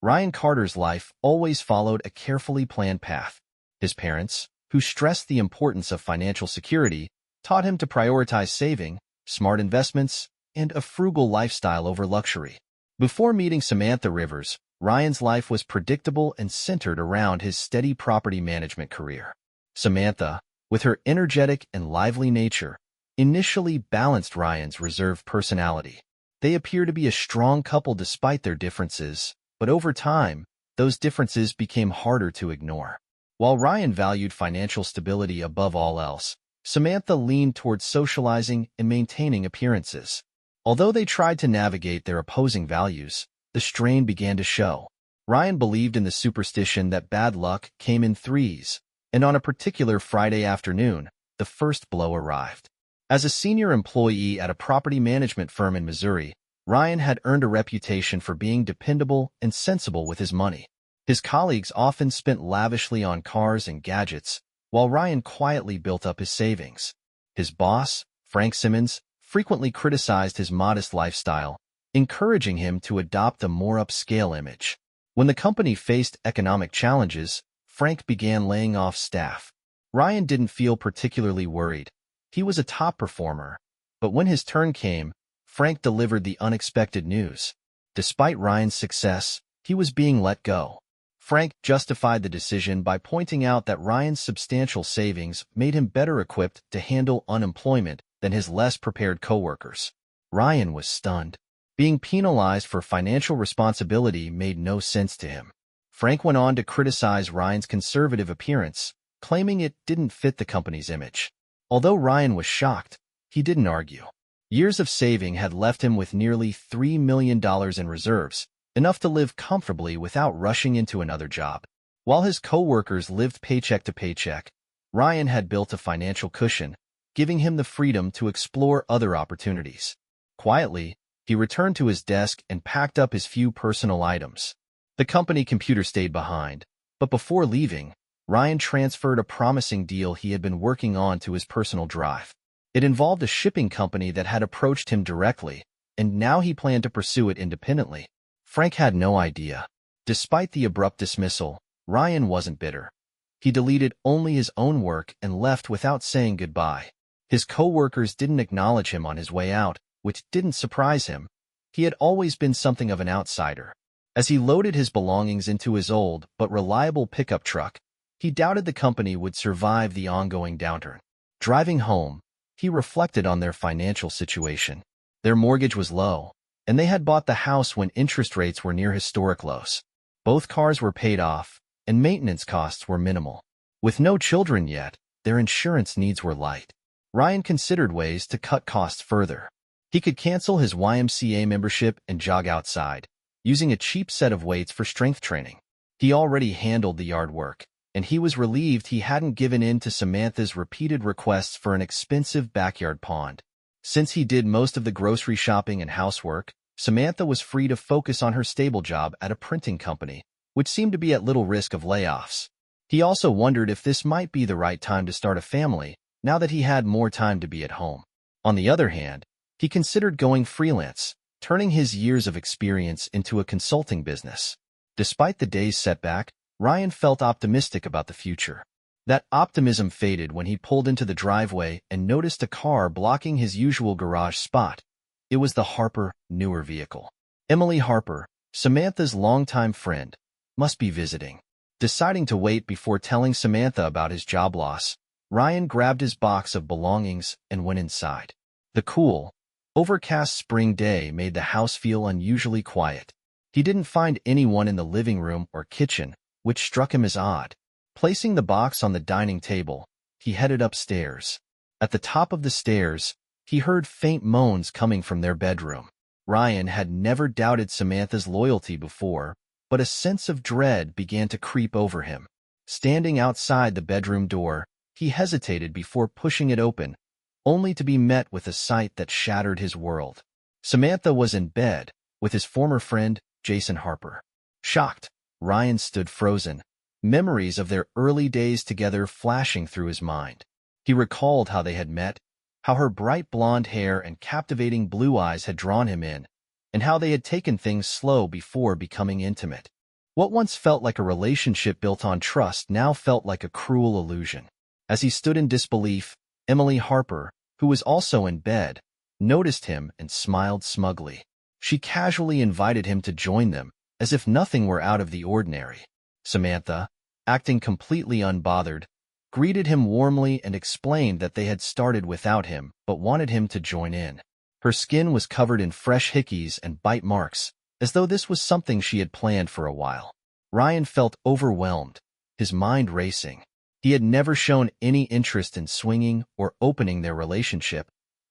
Ryan Carter's life always followed a carefully planned path. His parents, who stressed the importance of financial security, taught him to prioritize saving, smart investments, and a frugal lifestyle over luxury. Before meeting Samantha Rivers, Ryan's life was predictable and centered around his steady property management career. Samantha, with her energetic and lively nature, initially balanced Ryan's reserved personality. They appear to be a strong couple despite their differences, but over time, those differences became harder to ignore. While Ryan valued financial stability above all else, Samantha leaned towards socializing and maintaining appearances. Although they tried to navigate their opposing values, the strain began to show. Ryan believed in the superstition that bad luck came in threes, and on a particular Friday afternoon, the first blow arrived. As a senior employee at a property management firm in Missouri, Ryan had earned a reputation for being dependable and sensible with his money. His colleagues often spent lavishly on cars and gadgets, while Ryan quietly built up his savings. His boss, Frank Simmons, frequently criticized his modest lifestyle, encouraging him to adopt a more upscale image. When the company faced economic challenges, Frank began laying off staff. Ryan didn't feel particularly worried. He was a top performer, but when his turn came, Frank delivered the unexpected news. Despite Ryan's success, he was being let go. Frank justified the decision by pointing out that Ryan's substantial savings made him better equipped to handle unemployment than his less prepared coworkers. Ryan was stunned. Being penalized for financial responsibility made no sense to him. Frank went on to criticize Ryan's conservative appearance, claiming it didn't fit the company's image. Although Ryan was shocked, he didn't argue. Years of saving had left him with nearly $3 million in reserves, enough to live comfortably without rushing into another job. While his coworkers lived paycheck to paycheck, Ryan had built a financial cushion, giving him the freedom to explore other opportunities. Quietly, he returned to his desk and packed up his few personal items. The company computer stayed behind, but before leaving, Ryan transferred a promising deal he had been working on to his personal drive. It involved a shipping company that had approached him directly, and now he planned to pursue it independently. Frank had no idea. Despite the abrupt dismissal, Ryan wasn't bitter. He deleted only his own work and left without saying goodbye. His coworkers didn't acknowledge him on his way out, which didn't surprise him. He had always been something of an outsider. As he loaded his belongings into his old but reliable pickup truck, he doubted the company would survive the ongoing downturn. Driving home, he reflected on their financial situation. Their mortgage was low, and they had bought the house when interest rates were near historic lows. Both cars were paid off, and maintenance costs were minimal. With no children yet, their insurance needs were light. Ryan considered ways to cut costs further. He could cancel his YMCA membership and jog outside, using a cheap set of weights for strength training. He already handled the yard work, and he was relieved he hadn't given in to Samantha's repeated requests for an expensive backyard pond. Since he did most of the grocery shopping and housework, Samantha was free to focus on her stable job at a printing company, which seemed to be at little risk of layoffs. He also wondered if this might be the right time to start a family, now that he had more time to be at home. On the other hand, he considered going freelance, turning his years of experience into a consulting business. Despite the day's setback, Ryan felt optimistic about the future. That optimism faded when he pulled into the driveway and noticed a car blocking his usual garage spot. It was the Harper, newer vehicle. Emily Harper, Samantha's longtime friend, must be visiting. Deciding to wait before telling Samantha about his job loss, Ryan grabbed his box of belongings and went inside. The cool, overcast spring day made the house feel unusually quiet. He didn't find anyone in the living room or kitchen, which struck him as odd. Placing the box on the dining table, he headed upstairs. At the top of the stairs, he heard faint moans coming from their bedroom. Ryan had never doubted Samantha's loyalty before, but a sense of dread began to creep over him. Standing outside the bedroom door, he hesitated before pushing it open, only to be met with a sight that shattered his world. Samantha was in bed with his former friend, Jason Harper. Shocked, Ryan stood frozen, memories of their early days together flashing through his mind. He recalled how they had met, how her bright blonde hair and captivating blue eyes had drawn him in, and how they had taken things slow before becoming intimate. What once felt like a relationship built on trust now felt like a cruel illusion. As he stood in disbelief, Emily Harper, who was also in bed, noticed him and smiled smugly. She casually invited him to join them, as if nothing were out of the ordinary. Samantha, acting completely unbothered, greeted him warmly and explained that they had started without him but wanted him to join in. Her skin was covered in fresh hickeys and bite marks, as though this was something she had planned for a while. Ryan felt overwhelmed, his mind racing. He had never shown any interest in swinging or opening their relationship,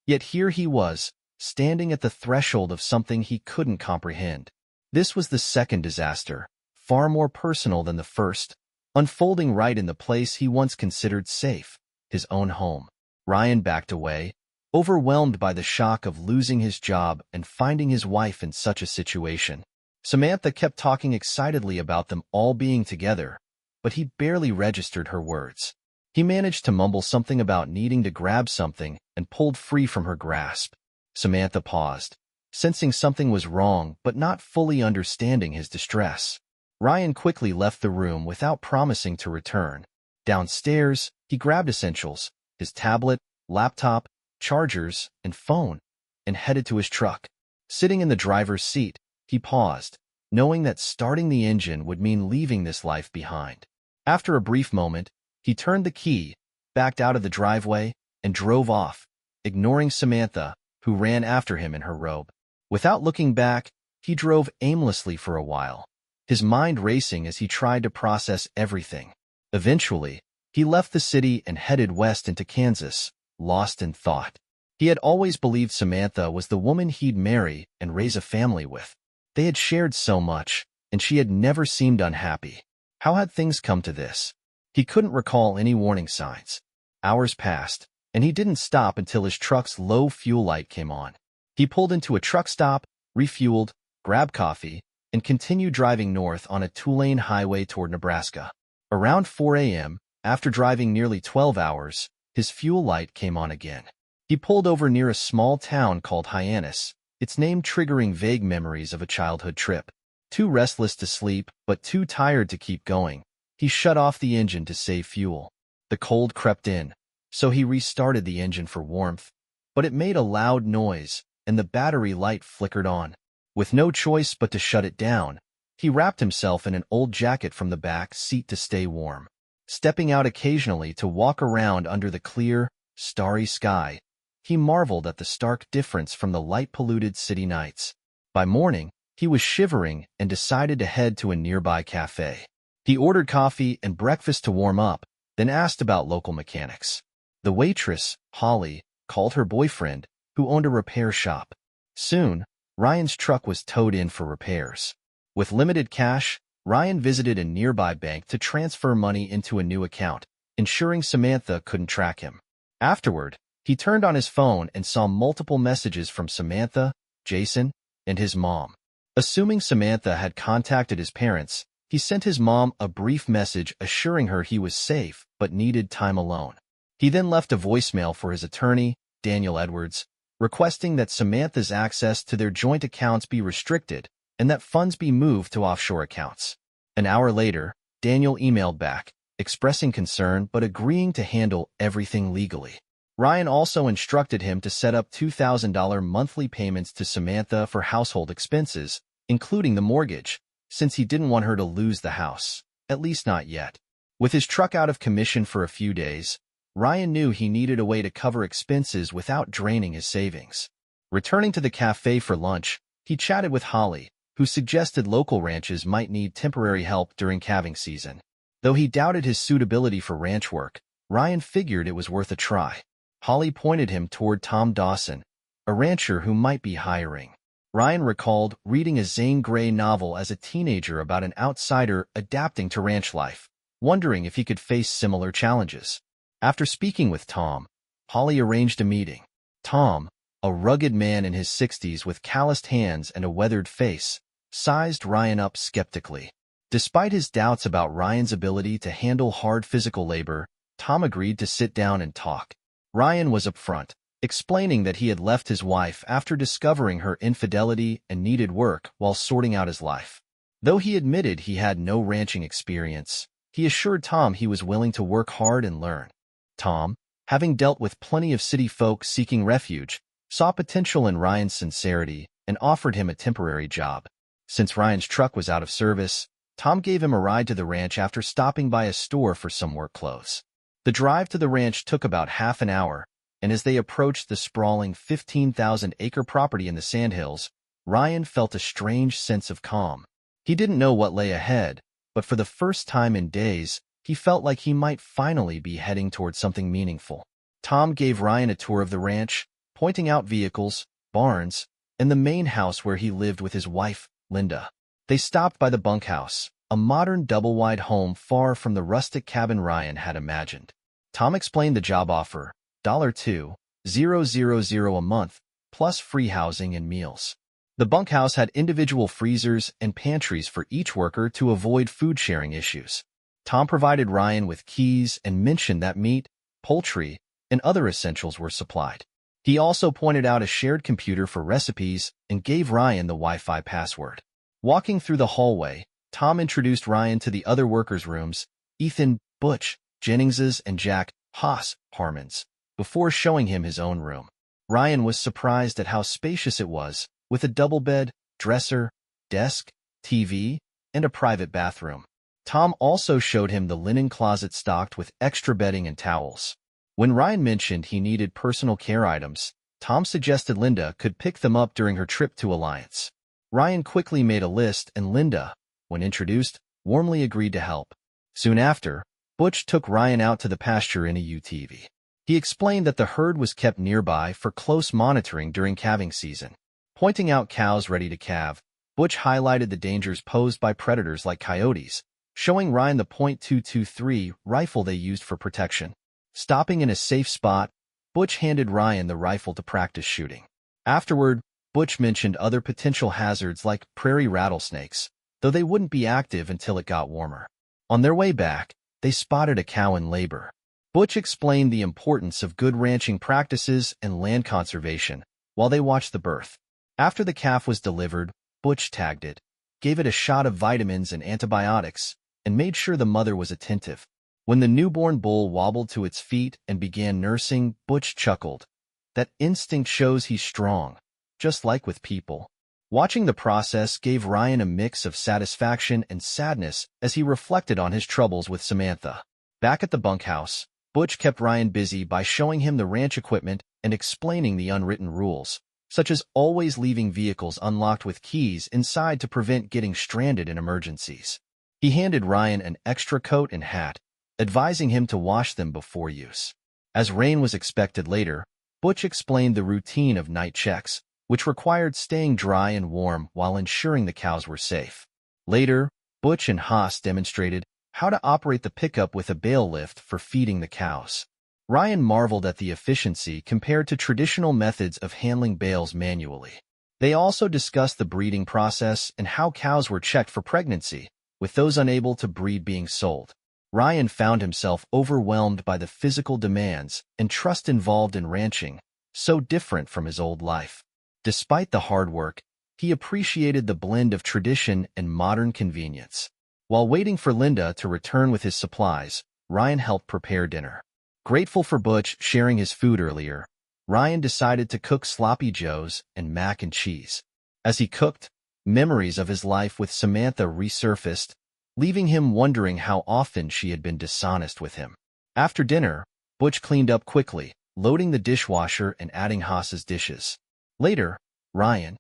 yet here he was, standing at the threshold of something he couldn't comprehend. This was the second disaster, far more personal than the first, unfolding right in the place he once considered safe, his own home. Ryan backed away, overwhelmed by the shock of losing his job and finding his wife in such a situation. Samantha kept talking excitedly about them all being together, but he barely registered her words. He managed to mumble something about needing to grab something and pulled free from her grasp. Samantha paused, sensing something was wrong but not fully understanding his distress. Ryan quickly left the room without promising to return. Downstairs, he grabbed essentials, his tablet, laptop, chargers, and phone, and headed to his truck. Sitting in the driver's seat, he paused, knowing that starting the engine would mean leaving this life behind. After a brief moment, he turned the key, backed out of the driveway, and drove off, ignoring Samantha, who ran after him in her robe. Without looking back, he drove aimlessly for a while, his mind racing as he tried to process everything. Eventually, he left the city and headed west into Kansas, lost in thought. He had always believed Samantha was the woman he'd marry and raise a family with. They had shared so much, and she had never seemed unhappy. How had things come to this? He couldn't recall any warning signs. Hours passed, and he didn't stop until his truck's low fuel light came on. He pulled into a truck stop, refueled, grabbed coffee, and continued driving north on a two-lane highway toward Nebraska. Around 4 a.m., after driving nearly 12 hours, his fuel light came on again. He pulled over near a small town called Hyannis, its name triggering vague memories of a childhood trip. Too restless to sleep, but too tired to keep going, he shut off the engine to save fuel. The cold crept in, so he restarted the engine for warmth, but it made a loud noise, and the battery light flickered on. With no choice but to shut it down, he wrapped himself in an old jacket from the back seat to stay warm. Stepping out occasionally to walk around under the clear, starry sky, he marveled at the stark difference from the light-polluted city nights. By morning, he was shivering and decided to head to a nearby cafe. He ordered coffee and breakfast to warm up, then asked about local mechanics. The waitress, Holly, called her boyfriend, who owned a repair shop. Soon, Ryan's truck was towed in for repairs. With limited cash, Ryan visited a nearby bank to transfer money into a new account, ensuring Samantha couldn't track him. Afterward, he turned on his phone and saw multiple messages from Samantha, Jason, and his mom. Assuming Samantha had contacted his parents, he sent his mom a brief message assuring her he was safe but needed time alone. He then left a voicemail for his attorney, Daniel Edwards, requesting that Samantha's access to their joint accounts be restricted and that funds be moved to offshore accounts. An hour later, Daniel emailed back, expressing concern but agreeing to handle everything legally. Ryan also instructed him to set up $2,000 monthly payments to Samantha for household expenses, including the mortgage, since he didn't want her to lose the house, at least not yet. With his truck out of commission for a few days, Ryan knew he needed a way to cover expenses without draining his savings. Returning to the cafe for lunch, he chatted with Holly, who suggested local ranches might need temporary help during calving season. Though he doubted his suitability for ranch work, Ryan figured it was worth a try. Holly pointed him toward Tom Dawson, a rancher who might be hiring. Ryan recalled reading a Zane Grey novel as a teenager about an outsider adapting to ranch life, wondering if he could face similar challenges. After speaking with Tom, Holly arranged a meeting. Tom, a rugged man in his 60s with calloused hands and a weathered face, sized Ryan up skeptically. Despite his doubts about Ryan's ability to handle hard physical labor, Tom agreed to sit down and talk. Ryan was upfront, explaining that he had left his wife after discovering her infidelity and needed work while sorting out his life. Though he admitted he had no ranching experience, he assured Tom he was willing to work hard and learn. Tom, having dealt with plenty of city folk seeking refuge, saw potential in Ryan's sincerity and offered him a temporary job. Since Ryan's truck was out of service, Tom gave him a ride to the ranch after stopping by a store for some work clothes. The drive to the ranch took about half an hour, and as they approached the sprawling 15,000-acre property in the Sandhills, Ryan felt a strange sense of calm. He didn't know what lay ahead, but for the first time in days, he felt like he might finally be heading towards something meaningful. Tom gave Ryan a tour of the ranch, pointing out vehicles, barns, and the main house where he lived with his wife, Linda. They stopped by the bunkhouse, a modern double-wide home far from the rustic cabin Ryan had imagined. Tom explained the job offer, $2,000 a month, plus free housing and meals. The bunkhouse had individual freezers and pantries for each worker to avoid food-sharing issues. Tom provided Ryan with keys and mentioned that meat, poultry, and other essentials were supplied. He also pointed out a shared computer for recipes and gave Ryan the Wi-Fi password. Walking through the hallway, Tom introduced Ryan to the other workers' rooms, Ethan, Butch, Jennings's, and Jack, Haas, Harmon's, before showing him his own room. Ryan was surprised at how spacious it was, with a double bed, dresser, desk, TV, and a private bathroom. Tom also showed him the linen closet stocked with extra bedding and towels. When Ryan mentioned he needed personal care items, Tom suggested Linda could pick them up during her trip to Alliance. Ryan quickly made a list, and Linda, when introduced, warmly agreed to help. Soon after, Butch took Ryan out to the pasture in a UTV. He explained that the herd was kept nearby for close monitoring during calving season. Pointing out cows ready to calve, Butch highlighted the dangers posed by predators like coyotes, showing Ryan the .223 rifle they used for protection. Stopping in a safe spot, Butch handed Ryan the rifle to practice shooting. Afterward, Butch mentioned other potential hazards like prairie rattlesnakes, though they wouldn't be active until it got warmer. On their way back, they spotted a cow in labor. Butch explained the importance of good ranching practices and land conservation while they watched the birth. After the calf was delivered, Butch tagged it, gave it a shot of vitamins and antibiotics, and made sure the mother was attentive. When the newborn bull wobbled to its feet and began nursing, Butch chuckled. That instinct shows he's strong, just like with people. Watching the process gave Ryan a mix of satisfaction and sadness as he reflected on his troubles with Samantha. Back at the bunkhouse, Butch kept Ryan busy by showing him the ranch equipment and explaining the unwritten rules, such as always leaving vehicles unlocked with keys inside to prevent getting stranded in emergencies. He handed Ryan an extra coat and hat, advising him to wash them before use. As rain was expected later, Butch explained the routine of night checks, which required staying dry and warm while ensuring the cows were safe. Later, Butch and Haas demonstrated how to operate the pickup with a bale lift for feeding the cows. Ryan marveled at the efficiency compared to traditional methods of handling bales manually. They also discussed the breeding process and how cows were checked for pregnancy, with those unable to breed being sold. Ryan found himself overwhelmed by the physical demands and trust involved in ranching, so different from his old life. Despite the hard work, he appreciated the blend of tradition and modern convenience. While waiting for Linda to return with his supplies, Ryan helped prepare dinner. Grateful for Butch sharing his food earlier, Ryan decided to cook sloppy joes and mac and cheese. As he cooked, memories of his life with Samantha resurfaced, leaving him wondering how often she had been dishonest with him. After dinner, Butch cleaned up quickly, loading the dishwasher and adding Haas's dishes. Later, Ryan,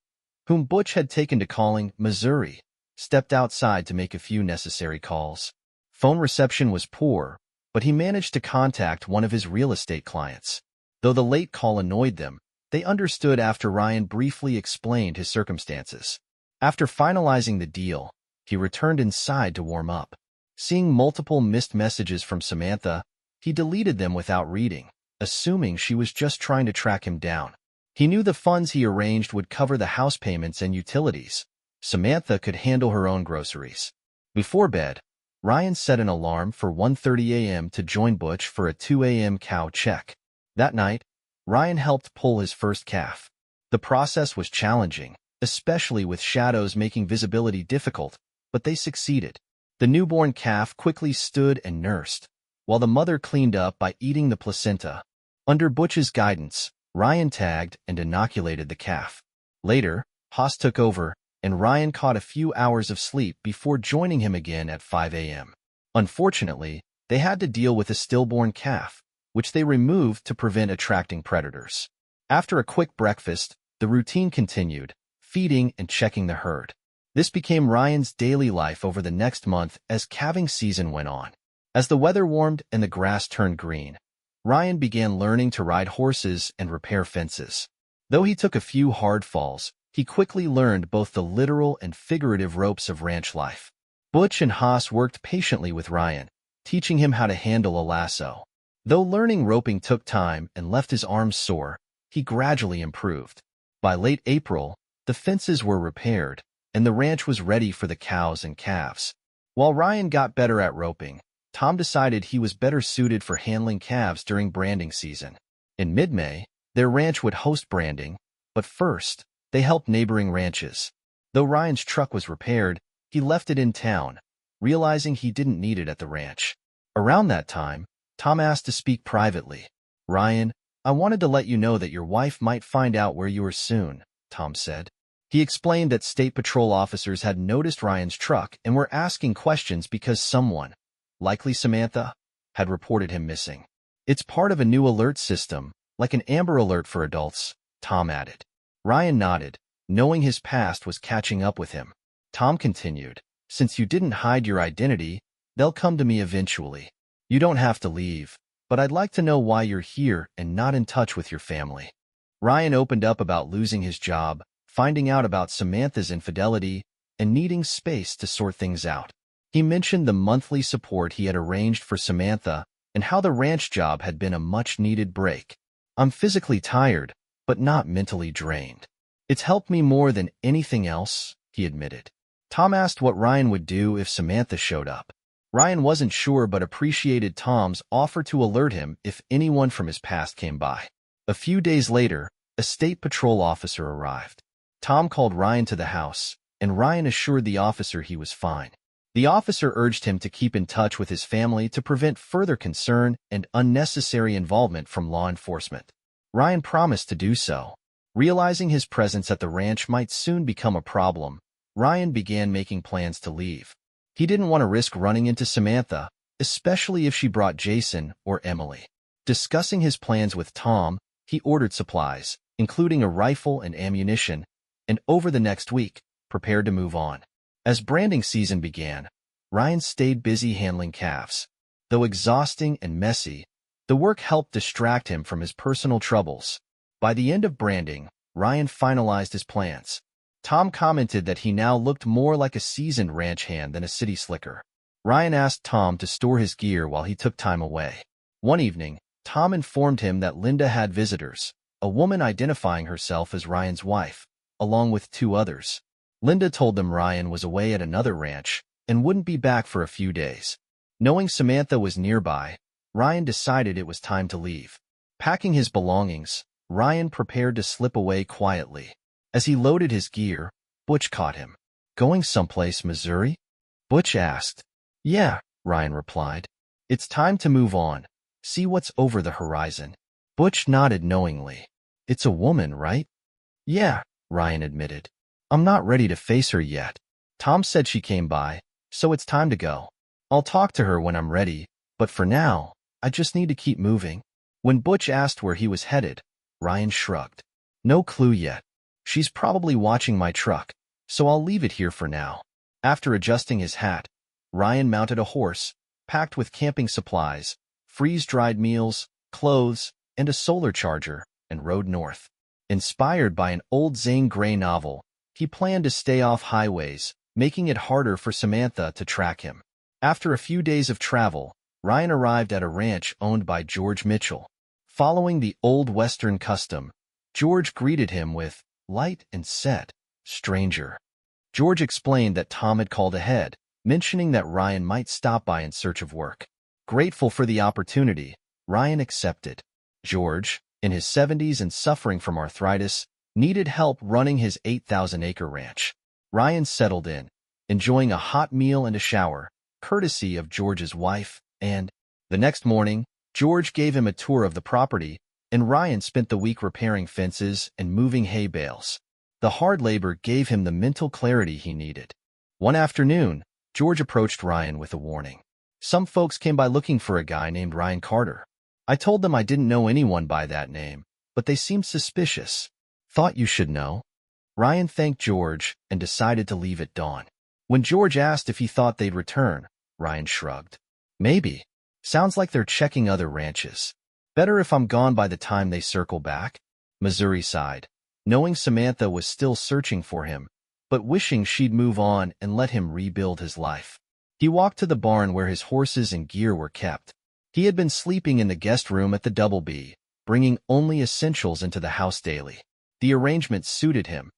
whom Butch had taken to calling Missouri, stepped outside to make a few necessary calls. Phone reception was poor, but he managed to contact one of his real estate clients. Though the late call annoyed them, they understood after Ryan briefly explained his circumstances. After finalizing the deal, he returned inside to warm up. Seeing multiple missed messages from Samantha, he deleted them without reading, assuming she was just trying to track him down. He knew the funds he arranged would cover the house payments and utilities. Samantha could handle her own groceries. Before bed, Ryan set an alarm for 1:30 a.m. to join Butch for a 2 a.m. cow check. That night, Ryan helped pull his first calf. The process was challenging, especially with shadows making visibility difficult, but they succeeded. The newborn calf quickly stood and nursed, while the mother cleaned up by eating the placenta. Under Butch's guidance, Ryan tagged and inoculated the calf. Later, Haas took over, and Ryan caught a few hours of sleep before joining him again at 5 a.m. Unfortunately, they had to deal with a stillborn calf, which they removed to prevent attracting predators. After a quick breakfast, the routine continued, feeding and checking the herd. This became Ryan's daily life over the next month as calving season went on. As the weather warmed and the grass turned green, Ryan began learning to ride horses and repair fences. Though he took a few hard falls, he quickly learned both the literal and figurative ropes of ranch life. Butch and Haas worked patiently with Ryan, teaching him how to handle a lasso. Though learning roping took time and left his arms sore, he gradually improved. By late April, the fences were repaired, and the ranch was ready for the cows and calves. While Ryan got better at roping, Tom decided he was better suited for handling calves during branding season. In mid-May, their ranch would host branding, but first, they helped neighboring ranches. Though Ryan's truck was repaired, he left it in town, realizing he didn't need it at the ranch. Around that time, Tom asked to speak privately. "Ryan, I wanted to let you know that your wife might find out where you are soon," Tom said. He explained that state patrol officers had noticed Ryan's truck and were asking questions because someone, likely Samantha, had reported him missing. "It's part of a new alert system, like an Amber Alert for adults," Tom added. Ryan nodded, knowing his past was catching up with him. Tom continued, "Since you didn't hide your identity, they'll come to me eventually. You don't have to leave, but I'd like to know why you're here and not in touch with your family." Ryan opened up about losing his job, finding out about Samantha's infidelity, and needing space to sort things out. He mentioned the monthly support he had arranged for Samantha and how the ranch job had been a much-needed break. "I'm physically tired, but not mentally drained. It's helped me more than anything else," he admitted. Tom asked what Ryan would do if Samantha showed up. Ryan wasn't sure but appreciated Tom's offer to alert him if anyone from his past came by. A few days later, a state patrol officer arrived. Tom called Ryan to the house, and Ryan assured the officer he was fine. The officer urged him to keep in touch with his family to prevent further concern and unnecessary involvement from law enforcement. Ryan promised to do so. Realizing his presence at the ranch might soon become a problem, Ryan began making plans to leave. He didn't want to risk running into Samantha, especially if she brought Jason or Emily. Discussing his plans with Tom, he ordered supplies, including a rifle and ammunition, and over the next week, prepared to move on. As branding season began, Ryan stayed busy handling calves. Though exhausting and messy, the work helped distract him from his personal troubles. By the end of branding, Ryan finalized his plans. Tom commented that he now looked more like a seasoned ranch hand than a city slicker. Ryan asked Tom to store his gear while he took time away. One evening, Tom informed him that Linda had visitors, a woman identifying herself as Ryan's wife, along with two others. Linda told them Ryan was away at another ranch and wouldn't be back for a few days. Knowing Samantha was nearby, Ryan decided it was time to leave. Packing his belongings, Ryan prepared to slip away quietly. As he loaded his gear, Butch caught him. "Going someplace, Missouri?" Butch asked. "Yeah," Ryan replied. "It's time to move on. See what's over the horizon." Butch nodded knowingly. "It's a woman, right?" "Yeah," Ryan admitted. "I'm not ready to face her yet. Tom said she came by, so it's time to go. I'll talk to her when I'm ready, but for now, I just need to keep moving." When Butch asked where he was headed, Ryan shrugged. "No clue yet. She's probably watching my truck, so I'll leave it here for now." After adjusting his hat, Ryan mounted a horse, packed with camping supplies, freeze-dried meals, clothes, and a solar charger, and rode north. Inspired by an old Zane Grey novel, he planned to stay off highways, making it harder for Samantha to track him. After a few days of travel, Ryan arrived at a ranch owned by George Mitchell. Following the old Western custom, George greeted him with, "Light and set, stranger." George explained that Tom had called ahead, mentioning that Ryan might stop by in search of work. Grateful for the opportunity, Ryan accepted. George, in his 70s and suffering from arthritis, needed help running his 8,000-acre ranch. Ryan settled in, enjoying a hot meal and a shower, courtesy of George's wife, and the next morning, George gave him a tour of the property, and Ryan spent the week repairing fences and moving hay bales. The hard labor gave him the mental clarity he needed. One afternoon, George approached Ryan with a warning. Some folks came by looking for a guy named Ryan Carter. I told them I didn't know anyone by that name, but they seemed suspicious. Thought you should know. Ryan thanked George and decided to leave at dawn. When George asked if he thought they'd return, Ryan shrugged. Maybe. Sounds like they're checking other ranches. Better if I'm gone by the time they circle back. Missouri sighed, knowing Samantha was still searching for him, but wishing she'd move on and let him rebuild his life. He walked to the barn where his horses and gear were kept. He had been sleeping in the guest room at the Double B, bringing only essentials into the house daily. The arrangement suited him.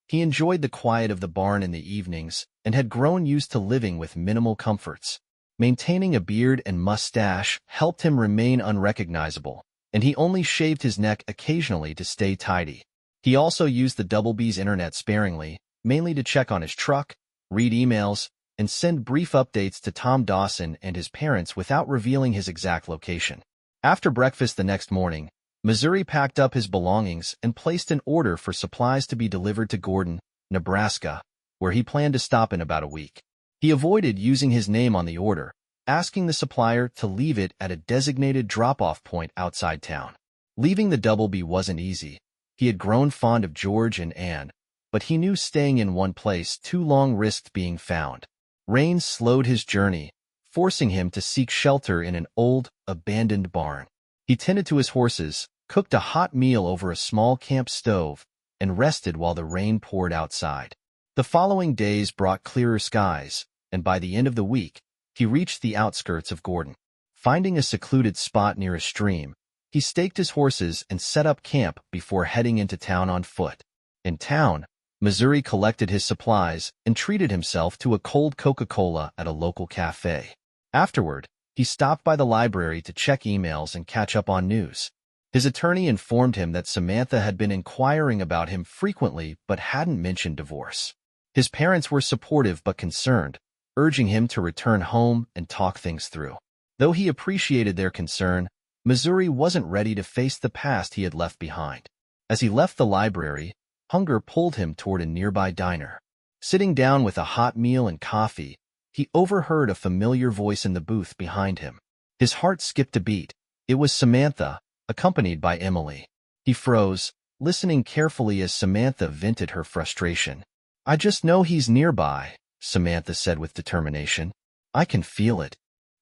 He enjoyed the quiet of the barn in the evenings and had grown used to living with minimal comforts. Maintaining a beard and mustache helped him remain unrecognizable, and he only shaved his neck occasionally to stay tidy. He also used the Double B's internet sparingly, mainly to check on his truck, read emails, and send brief updates to Tom Dawson and his parents without revealing his exact location. After breakfast the next morning, Missouri packed up his belongings and placed an order for supplies to be delivered to Gordon, Nebraska, where he planned to stop in about a week. He avoided using his name on the order, asking the supplier to leave it at a designated drop-off point outside town. Leaving the Double B wasn't easy. He had grown fond of George and Anne, but he knew staying in one place too long risked being found. Rain slowed his journey, forcing him to seek shelter in an old, abandoned barn. He tended to his horses, cooked a hot meal over a small camp stove, and rested while the rain poured outside. The following days brought clearer skies, and by the end of the week, he reached the outskirts of Gordon. Finding a secluded spot near a stream, he staked his horses and set up camp before heading into town on foot. In town, Missouri collected his supplies and treated himself to a cold Coca-Cola at a local cafe. Afterward, he stopped by the library to check emails and catch up on news. His attorney informed him that Samantha had been inquiring about him frequently but hadn't mentioned divorce. His parents were supportive but concerned, urging him to return home and talk things through. Though he appreciated their concern, Missouri wasn't ready to face the past he had left behind. As he left the library, hunger pulled him toward a nearby diner. Sitting down with a hot meal and coffee, he overheard a familiar voice in the booth behind him. His heart skipped a beat. It was Samantha, accompanied by Emily. He froze, listening carefully as Samantha vented her frustration. "I just know he's nearby," Samantha said with determination. "I can feel it."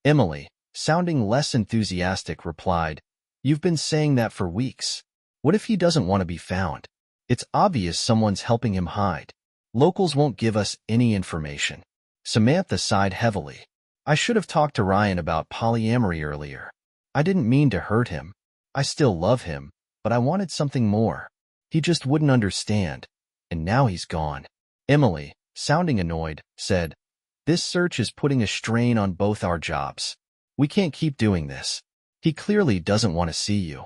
Emily, sounding less enthusiastic, replied, "You've been saying that for weeks. What if he doesn't want to be found? It's obvious someone's helping him hide. Locals won't give us any information." Samantha sighed heavily. "I should have talked to Ryan about polyamory earlier. I didn't mean to hurt him. I still love him, but I wanted something more. He just wouldn't understand, and now he's gone." Emily, sounding annoyed, said, "This search is putting a strain on both our jobs. We can't keep doing this. He clearly doesn't want to see you.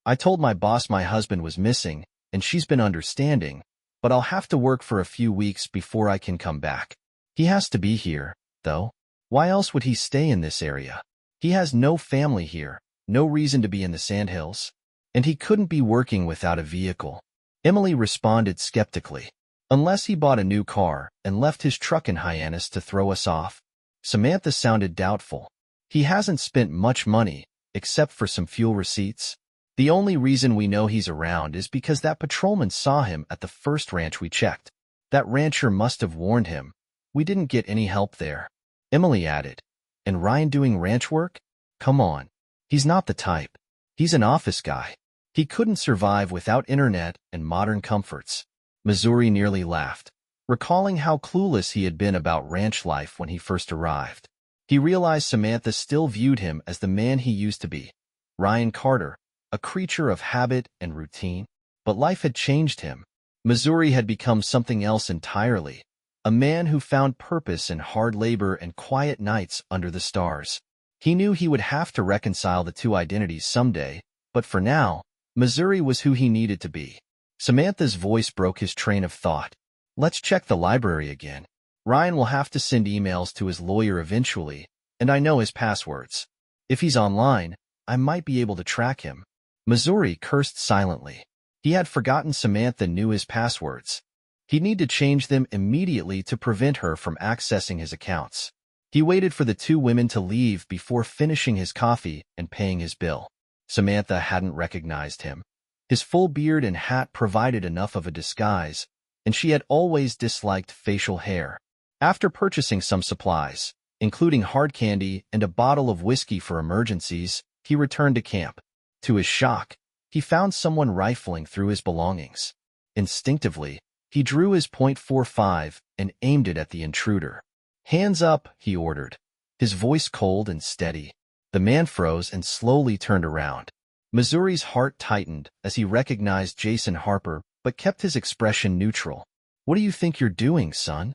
I told my boss my husband was missing, and she's been understanding, but I'll have to work for a few weeks before I can come back. He has to be here, though. Why else would he stay in this area? He has no family here, no reason to be in the Sandhills, and he couldn't be working without a vehicle." Emily responded skeptically. "Unless he bought a new car and left his truck in Hyannis to throw us off." Samantha sounded doubtful. "He hasn't spent much money, except for some fuel receipts. The only reason we know he's around is because that patrolman saw him at the first ranch we checked. That rancher must have warned him. We didn't get any help there." Emily added, "And Ryan doing ranch work? Come on. He's not the type. He's an office guy. He couldn't survive without internet and modern comforts." Missouri nearly laughed, recalling how clueless he had been about ranch life when he first arrived. He realized Samantha still viewed him as the man he used to be, Ryan Carter, a creature of habit and routine. But life had changed him. Missouri had become something else entirely, a man who found purpose in hard labor and quiet nights under the stars. He knew he would have to reconcile the two identities someday, but for now, Missouri was who he needed to be. Samantha's voice broke his train of thought. "Let's check the library again. Ryan will have to send emails to his lawyer eventually, and I know his passwords. If he's online, I might be able to track him. Missouri cursed silently. He had forgotten Samantha knew his passwords. He'd need to change them immediately to prevent her from accessing his accounts. He waited for the two women to leave before finishing his coffee and paying his bill. Samantha hadn't recognized him. His full beard and hat provided enough of a disguise, and she had always disliked facial hair. After purchasing some supplies, including hard candy and a bottle of whiskey for emergencies, he returned to camp. To his shock, he found someone rifling through his belongings. Instinctively, he drew his .45 and aimed it at the intruder. "Hands up," he ordered, his voice cold and steady. The man froze and slowly turned around. Missouri's heart tightened as he recognized Jason Harper, but kept his expression neutral. "What do you think you're doing, son?"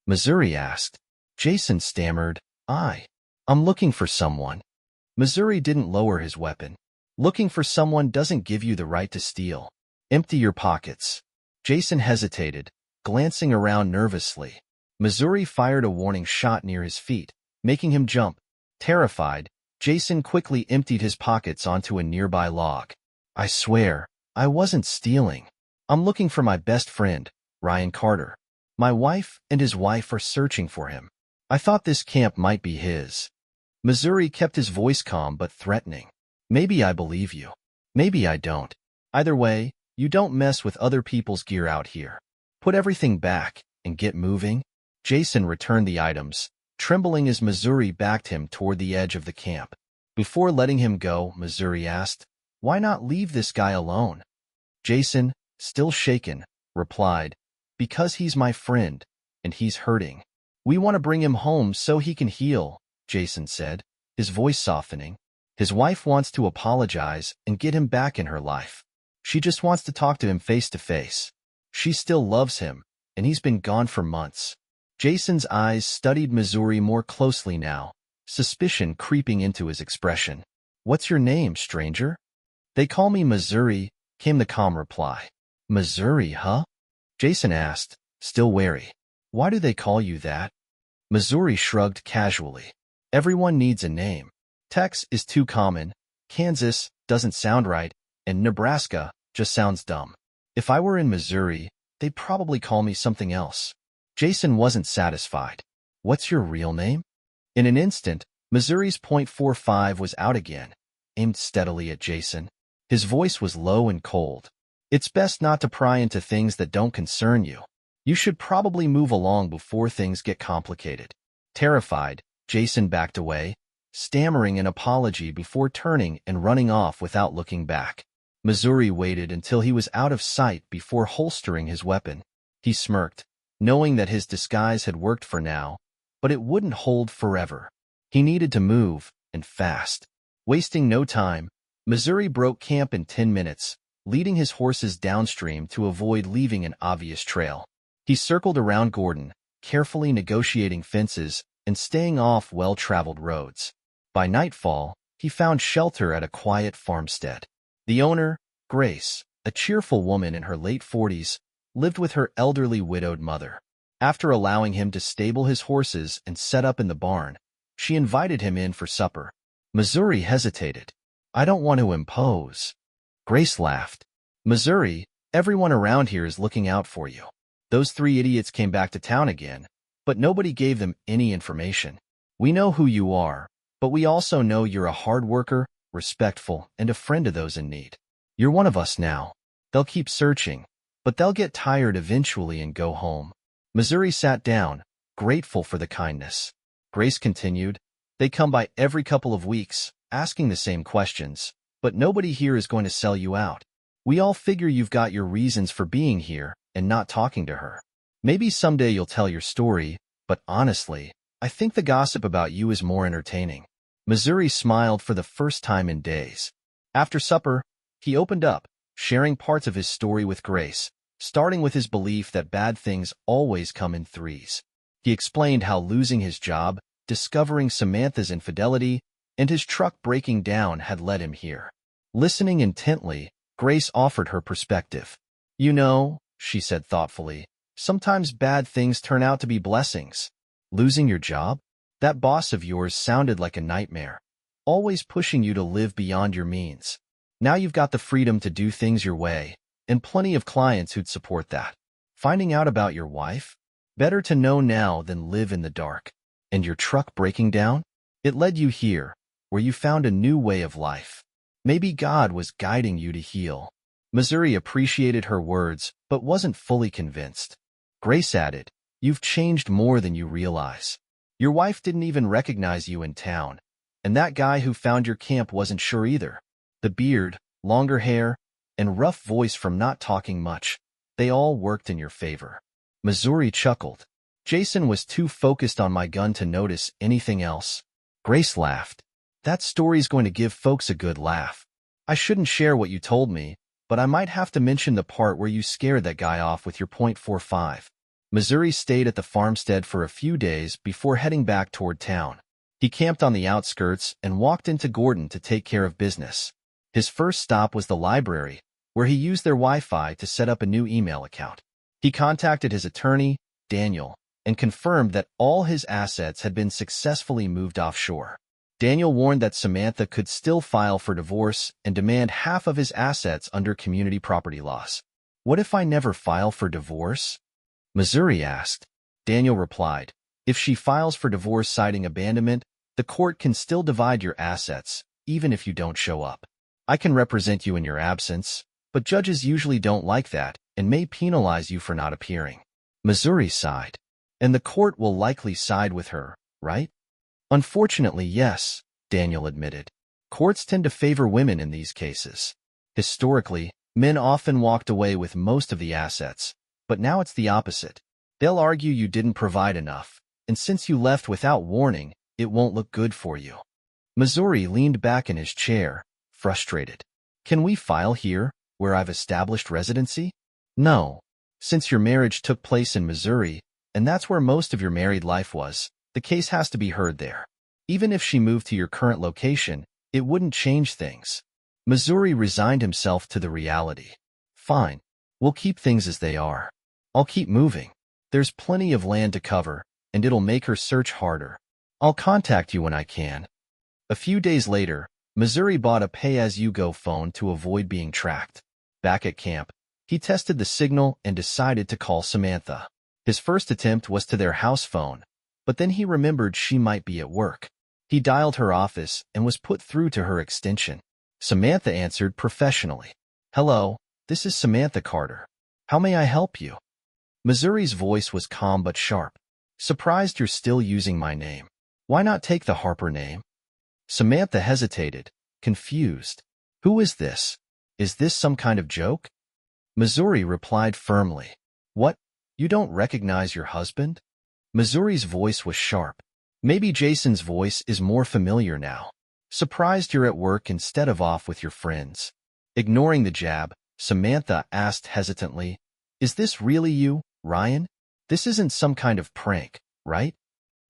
Missouri asked. Jason stammered, I'm looking for someone." Missouri didn't lower his weapon. "Looking for someone doesn't give you the right to steal. Empty your pockets." Jason hesitated, glancing around nervously. Missouri fired a warning shot near his feet, making him jump. Terrified, Jason quickly emptied his pockets onto a nearby log. "I swear, I wasn't stealing. I'm looking for my best friend, Ryan Carter. My wife and his wife are searching for him. I thought this camp might be his." Missouri kept his voice calm but threatening. "Maybe I believe you. Maybe I don't. Either way, you don't mess with other people's gear out here. Put everything back and get moving." Jason returned the items, trembling as Missouri backed him toward the edge of the camp. Before letting him go, Missouri asked, "Why not leave this guy alone?" Jason, still shaken, replied, "Because he's my friend, and he's hurting. We want to bring him home so he can heal," Jason said, his voice softening. "His wife wants to apologize and get him back in her life. She just wants to talk to him face to face. She still loves him, and he's been gone for months." Jason's eyes studied Missouri more closely now, suspicion creeping into his expression. "What's your name, stranger?" "They call me Missouri," came the calm reply. "Missouri, huh?" Jason asked, still wary. "Why do they call you that?" Missouri shrugged casually. "Everyone needs a name. Tex is too common, Kansas doesn't sound right, and Nebraska just sounds dumb. If I were in Missouri, they'd probably call me something else." Jason wasn't satisfied. "What's your real name?" In an instant, Missouri's .45 was out again, aimed steadily at Jason. His voice was low and cold. "It's best not to pry into things that don't concern you. You should probably move along before things get complicated." Terrified, Jason backed away, stammering an apology before turning and running off without looking back. Missouri waited until he was out of sight before holstering his weapon. He smirked, knowing that his disguise had worked for now, but it wouldn't hold forever. He needed to move, and fast. Wasting no time, Missouri broke camp in 10 minutes, leading his horses downstream to avoid leaving an obvious trail. He circled around Gordon, carefully negotiating fences and staying off well-traveled roads. By nightfall, he found shelter at a quiet farmstead. The owner, Grace, a cheerful woman in her late 40s, lived with her elderly widowed mother. After allowing him to stable his horses and set up in the barn, she invited him in for supper. Missouri hesitated. "I don't want to impose." Grace laughed. "Missouri, everyone around here is looking out for you. Those 3 idiots came back to town again, but nobody gave them any information. We know who you are, but we also know you're a hard worker, respectful, and a friend to those in need. You're one of us now. They'll keep searching, but they'll get tired eventually and go home." Missouri sat down, grateful for the kindness. Grace continued, "They come by every couple of weeks, asking the same questions, but nobody here is going to sell you out. We all figure you've got your reasons for being here and not talking to her. Maybe someday you'll tell your story, but honestly, I think the gossip about you is more entertaining." Missouri smiled for the first time in days. After supper, he opened up, sharing parts of his story with Grace, starting with his belief that bad things always come in threes. He explained how losing his job, discovering Samantha's infidelity, and his truck breaking down had led him here. Listening intently, Grace offered her perspective. "You know," she said thoughtfully, Sometimes bad things turn out to be blessings. Losing your job? That boss of yours sounded like a nightmare, always pushing you to live beyond your means. Now you've got the freedom to do things your way, and plenty of clients who'd support that. Finding out about your wife? Better to know now than live in the dark. And your truck breaking down? It led you here, where you found a new way of life. Maybe God was guiding you to heal. Missouri appreciated her words, but wasn't fully convinced. Grace added, "You've changed more than you realize. Your wife didn't even recognize you in town, and that guy who found your camp wasn't sure either. The beard, longer hair, and rough voice from not talking much, they all worked in your favor." Missouri chuckled. Jason was too focused on my gun to notice anything else. Grace laughed. That story's going to give folks a good laugh. I shouldn't share what you told me, but I might have to mention the part where you scared that guy off with your .45. Missouri stayed at the farmstead for a few days before heading back toward town. He camped on the outskirts and walked into Gordon to take care of business. His first stop was the library, where he used their Wi-Fi to set up a new email account. He contacted his attorney, Daniel, and confirmed that all his assets had been successfully moved offshore. Daniel warned that Samantha could still file for divorce and demand half of his assets under community property laws. "What if I never file for divorce?" Missouri asked. Daniel replied, "If she files for divorce citing abandonment, the court can still divide your assets, even if you don't show up. I can represent you in your absence, but judges usually don't like that and may penalize you for not appearing." Missouri sighed. "And the court will likely side with her, right?" "Unfortunately, yes," Daniel admitted. "Courts tend to favor women in these cases. Historically, men often walked away with most of the assets, but now it's the opposite. They'll argue you didn't provide enough, and since you left without warning, it won't look good for you." Missouri leaned back in his chair, frustrated. "Can we file here, where I've established residency?" "No. Since your marriage took place in Missouri, and that's where most of your married life was, the case has to be heard there. Even if she moved to your current location, it wouldn't change things." Missouri resigned himself to the reality. "Fine. We'll keep things as they are. I'll keep moving. There's plenty of land to cover, and it'll make her search harder. I'll contact you when I can." A few days later, Missouri bought a pay-as-you-go phone to avoid being tracked. Back at camp, he tested the signal and decided to call Samantha. His first attempt was to their house phone, but then he remembered she might be at work. He dialed her office and was put through to her extension. Samantha answered professionally. "Hello, this is Samantha Carter. How may I help you?" Missouri's voice was calm but sharp. "Surprised you're still using my name. Why not take the Harper name?" Samantha hesitated, confused. "Who is this? Is this some kind of joke?" Missouri replied firmly. "What? You don't recognize your husband?" Missouri's voice was sharp. "Maybe Jason's voice is more familiar now. Surprised you're at work instead of off with your friends." Ignoring the jab, Samantha asked hesitantly, "Is this really you, Ryan? This isn't some kind of prank, right?"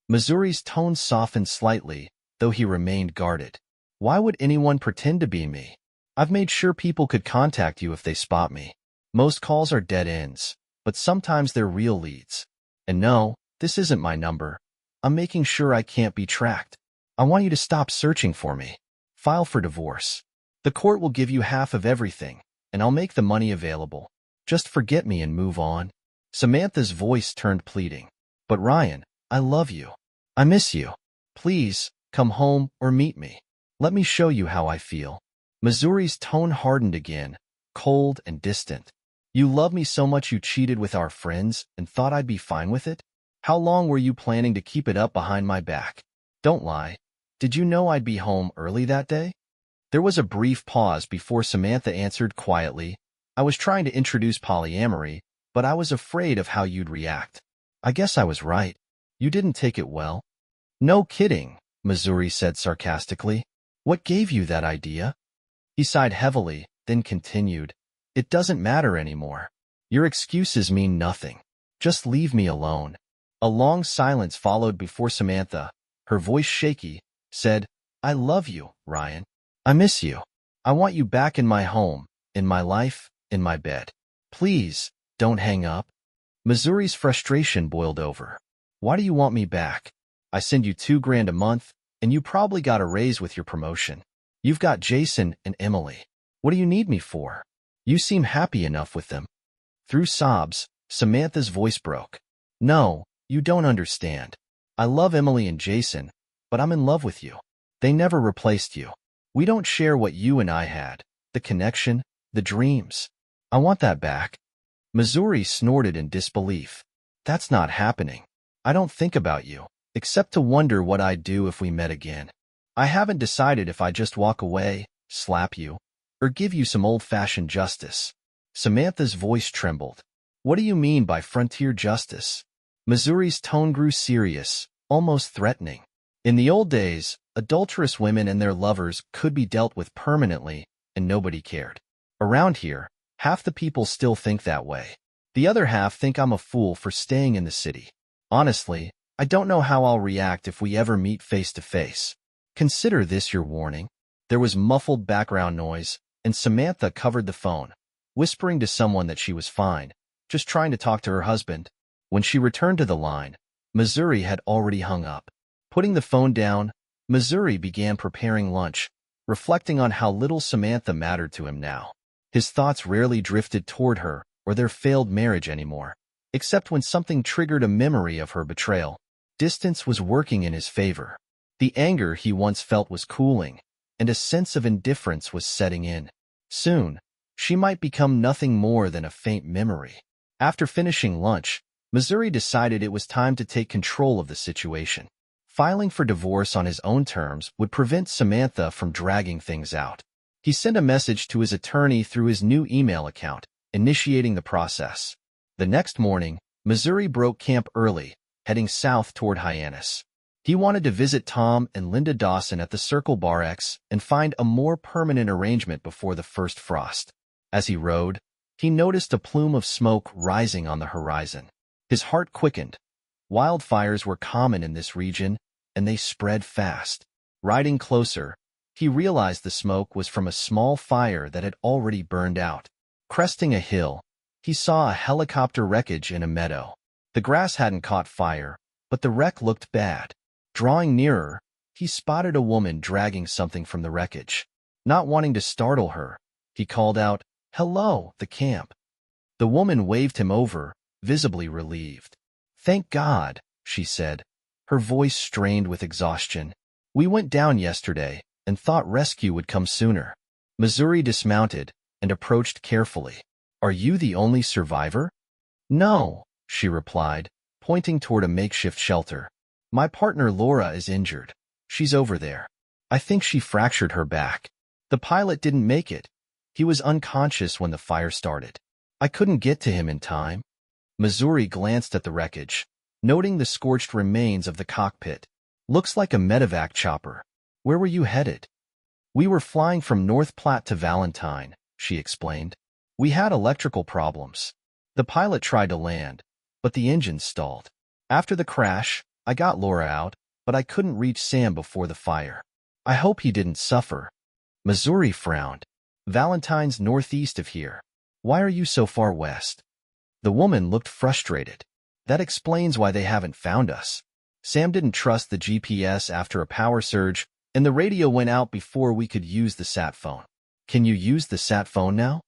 Missouri's tone softened slightly, though he remained guarded. "Why would anyone pretend to be me? I've made sure people could contact you if they spot me. Most calls are dead ends, but sometimes they're real leads. And no, this isn't my number. I'm making sure I can't be tracked. I want you to stop searching for me. File for divorce. The court will give you half of everything, and I'll make the money available. Just forget me and move on." Samantha's voice turned pleading. "But Ryan, I love you. I miss you. Please, come home or meet me. Let me show you how I feel." Missouri's tone hardened again, cold and distant. "You love me so much you cheated with our friends and thought I'd be fine with it? How long were you planning to keep it up behind my back? Don't lie. Did you know I'd be home early that day?" There was a brief pause before Samantha answered quietly, "I was trying to introduce polyamory, but I was afraid of how you'd react. I guess I was right. You didn't take it well." "No kidding," Missouri said sarcastically. "What gave you that idea?" He sighed heavily, then continued, "It doesn't matter anymore. Your excuses mean nothing. Just leave me alone." A long silence followed before Samantha, her voice shaky, said, "I love you, Ryan. I miss you. I want you back in my home, in my life, in my bed. Please, don't hang up." Missouri's frustration boiled over. Why do you want me back? I send you $2,000 a month, and you probably got a raise with your promotion. You've got Jason and Emily. What do you need me for? You seem happy enough with them. Through sobs, Samantha's voice broke. No, you don't understand. I love Emily and Jason, but I'm in love with you. They never replaced you. We don't share what you and I had, the connection, the dreams. I want that back. Missouri snorted in disbelief. That's not happening. I don't think about you, except to wonder what I'd do if we met again. I haven't decided if I just walk away, slap you, or give you some old-fashioned justice. Samantha's voice trembled. What do you mean by frontier justice? Missouri's tone grew serious, almost threatening. In the old days, adulterous women and their lovers could be dealt with permanently, and nobody cared. Around here, half the people still think that way. The other half think I'm a fool for staying in the city. Honestly, I don't know how I'll react if we ever meet face to face. Consider this your warning. There was muffled background noise, and Samantha covered the phone, whispering to someone that she was fine, just trying to talk to her husband. When she returned to the line, Missouri had already hung up. Putting the phone down, Missouri began preparing lunch, reflecting on how little Samantha mattered to him now. His thoughts rarely drifted toward her or their failed marriage anymore, except when something triggered a memory of her betrayal. Distance was working in his favor. The anger he once felt was cooling, and a sense of indifference was setting in. Soon, she might become nothing more than a faint memory. After finishing lunch, Missouri decided it was time to take control of the situation. Filing for divorce on his own terms would prevent Samantha from dragging things out. He sent a message to his attorney through his new email account, initiating the process. The next morning, Missouri broke camp early, heading south toward Hyannis. He wanted to visit Tom and Linda Dawson at the Circle Bar X and find a more permanent arrangement before the first frost. As he rode, he noticed a plume of smoke rising on the horizon. His heart quickened. Wildfires were common in this region, and they spread fast. Riding closer, he realized the smoke was from a small fire that had already burned out. Cresting a hill, he saw a helicopter wreckage in a meadow. The grass hadn't caught fire, but the wreck looked bad. Drawing nearer, he spotted a woman dragging something from the wreckage. Not wanting to startle her, he called out, "Hello, the camp." The woman waved him over, visibly relieved. "Thank God," she said, her voice strained with exhaustion. "We went down yesterday and thought rescue would come sooner." Missouri dismounted and approached carefully. "Are you the only survivor?" "No," she replied, pointing toward a makeshift shelter. "My partner Laura is injured. She's over there. I think she fractured her back. The pilot didn't make it. He was unconscious when the fire started. I couldn't get to him in time." Missouri glanced at the wreckage, noting the scorched remains of the cockpit. "Looks like a medevac chopper. Where were you headed?" "We were flying from North Platte to Valentine," she explained. "We had electrical problems. The pilot tried to land, but the engine stalled. After the crash, I got Laura out, but I couldn't reach Sam before the fire. I hope he didn't suffer." Missouri frowned. "Valentine's northeast of here. Why are you so far west?" The woman looked frustrated. "That explains why they haven't found us. Sam didn't trust the GPS after a power surge, and the radio went out before we could use the sat phone." "Can you use the sat phone now?"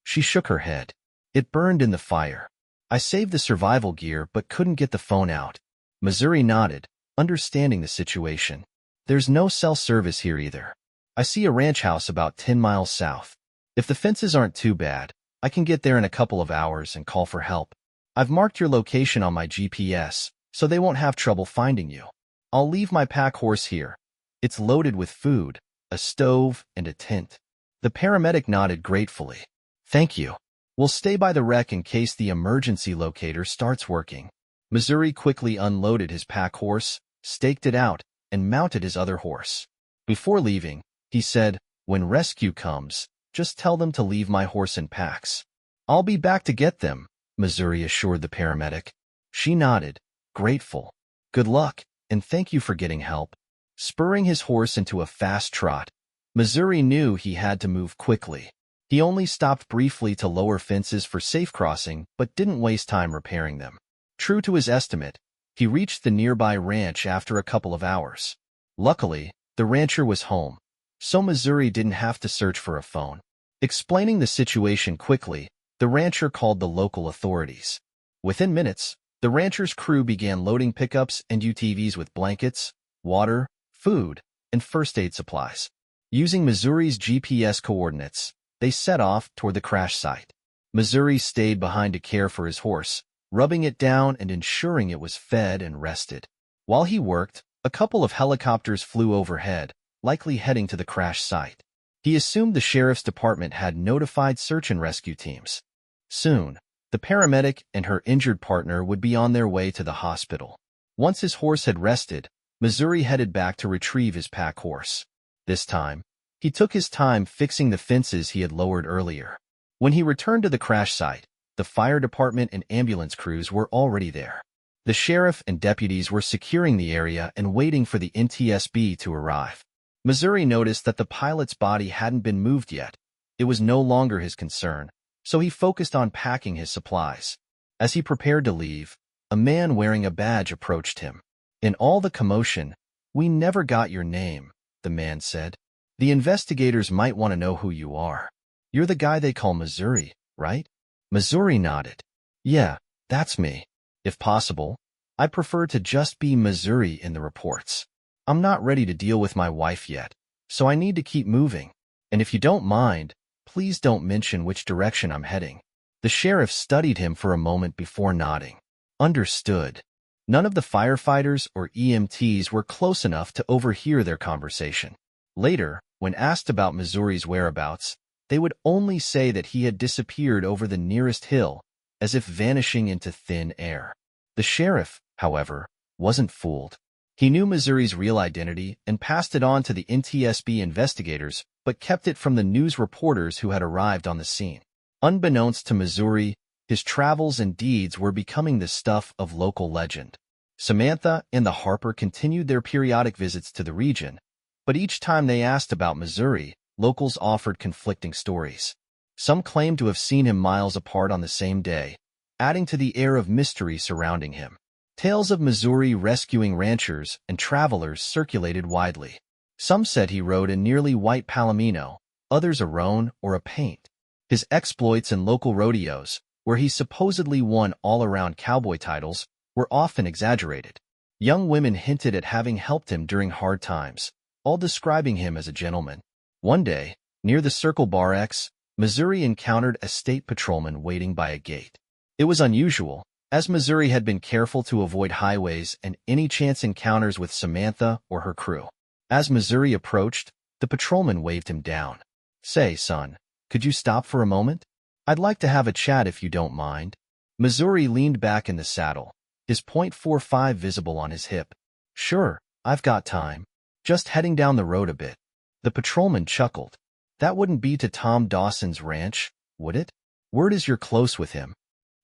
She shook her head. "It burned in the fire. I saved the survival gear but couldn't get the phone out." Missouri nodded, understanding the situation. "There's no cell service here either. I see a ranch house about 10 miles south. If the fences aren't too bad, I can get there in a couple of hours and call for help. I've marked your location on my GPS, so they won't have trouble finding you. I'll leave my pack horse here. It's loaded with food, a stove, and a tent." The paramedic nodded gratefully. "Thank you. We'll stay by the wreck in case the emergency locator starts working." Missouri quickly unloaded his pack horse, staked it out, and mounted his other horse. Before leaving, he said, "When rescue comes, just tell them to leave my horse in packs." "I'll be back to get them," Missouri assured the paramedic. She nodded, grateful. "Good luck, and thank you for getting help." Spurring his horse into a fast trot, Missouri knew he had to move quickly. He only stopped briefly to lower fences for safe crossing, but didn't waste time repairing them. True to his estimate, he reached the nearby ranch after a couple of hours. Luckily, the rancher was home, so Missouri didn't have to search for a phone. Explaining the situation quickly, the rancher called the local authorities. Within minutes, the rancher's crew began loading pickups and UTVs with blankets, water, food, and first aid supplies. Using Missouri's GPS coordinates, they set off toward the crash site. Missouri stayed behind to care for his horse, rubbing it down and ensuring it was fed and rested. While he worked, a couple of helicopters flew overhead, likely heading to the crash site. He assumed the sheriff's department had notified search and rescue teams. Soon, the paramedic and her injured partner would be on their way to the hospital. Once his horse had rested, Missouri headed back to retrieve his pack horse. This time, he took his time fixing the fences he had lowered earlier. When he returned to the crash site, the fire department and ambulance crews were already there. The sheriff and deputies were securing the area and waiting for the NTSB to arrive. Missouri noticed that the pilot's body hadn't been moved yet. It was no longer his concern, so he focused on packing his supplies. As he prepared to leave, a man wearing a badge approached him. In all the commotion, "We never got your name," the man said. "The investigators might want to know who you are. You're the guy they call Missouri, right?" Missouri nodded. "Yeah, that's me. If possible, I prefer to just be Missouri in the reports. I'm not ready to deal with my wife yet, so I need to keep moving. And if you don't mind, please don't mention which direction I'm heading." The sheriff studied him for a moment before nodding. Understood. None of the firefighters or EMTs were close enough to overhear their conversation. Later, when asked about Missouri's whereabouts, they would only say that he had disappeared over the nearest hill, as if vanishing into thin air. The sheriff, however, wasn't fooled. He knew Missouri's real identity and passed it on to the NTSB investigators, but kept it from the news reporters who had arrived on the scene. Unbeknownst to Missouri, his travels and deeds were becoming the stuff of local legend. Samantha and the Harper continued their periodic visits to the region, but each time they asked about Missouri, locals offered conflicting stories. Some claimed to have seen him miles apart on the same day, adding to the air of mystery surrounding him. Tales of Missouri rescuing ranchers and travelers circulated widely. Some said he rode a nearly white palomino, others a roan or a paint. His exploits in local rodeos, where he supposedly won all-around cowboy titles, were often exaggerated. Young women hinted at having helped him during hard times, all describing him as a gentleman. One day, near the Circle Bar X, Missouri encountered a state patrolman waiting by a gate. It was unusual, as Missouri had been careful to avoid highways and any chance encounters with Samantha or her crew. As Missouri approached, the patrolman waved him down. "Say, son, could you stop for a moment? I'd like to have a chat if you don't mind." Missouri leaned back in the saddle, his .45 visible on his hip. "Sure, I've got time. Just heading down the road a bit." The patrolman chuckled. "That wouldn't be to Tom Dawson's ranch, would it? Word is you're close with him."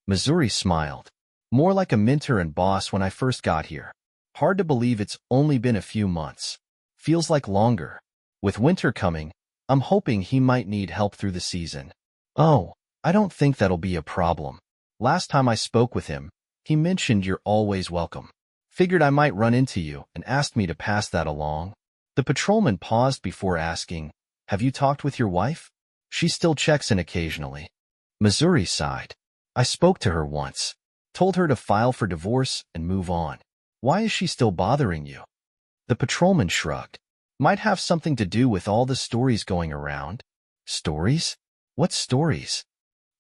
Missouri smiled. "More like a mentor and boss when I first got here. Hard to believe it's only been a few months. Feels like longer. With winter coming, I'm hoping he might need help through the season." "Oh, I don't think that'll be a problem. Last time I spoke with him, he mentioned you're always welcome. Figured I might run into you and asked me to pass that along." The patrolman paused before asking, "Have you talked with your wife?" "She still checks in occasionally." Missouri sighed. "I spoke to her once. Told her to file for divorce and move on. Why is she still bothering you?" The patrolman shrugged. "Might have something to do with all the stories going around." "Stories? What stories?"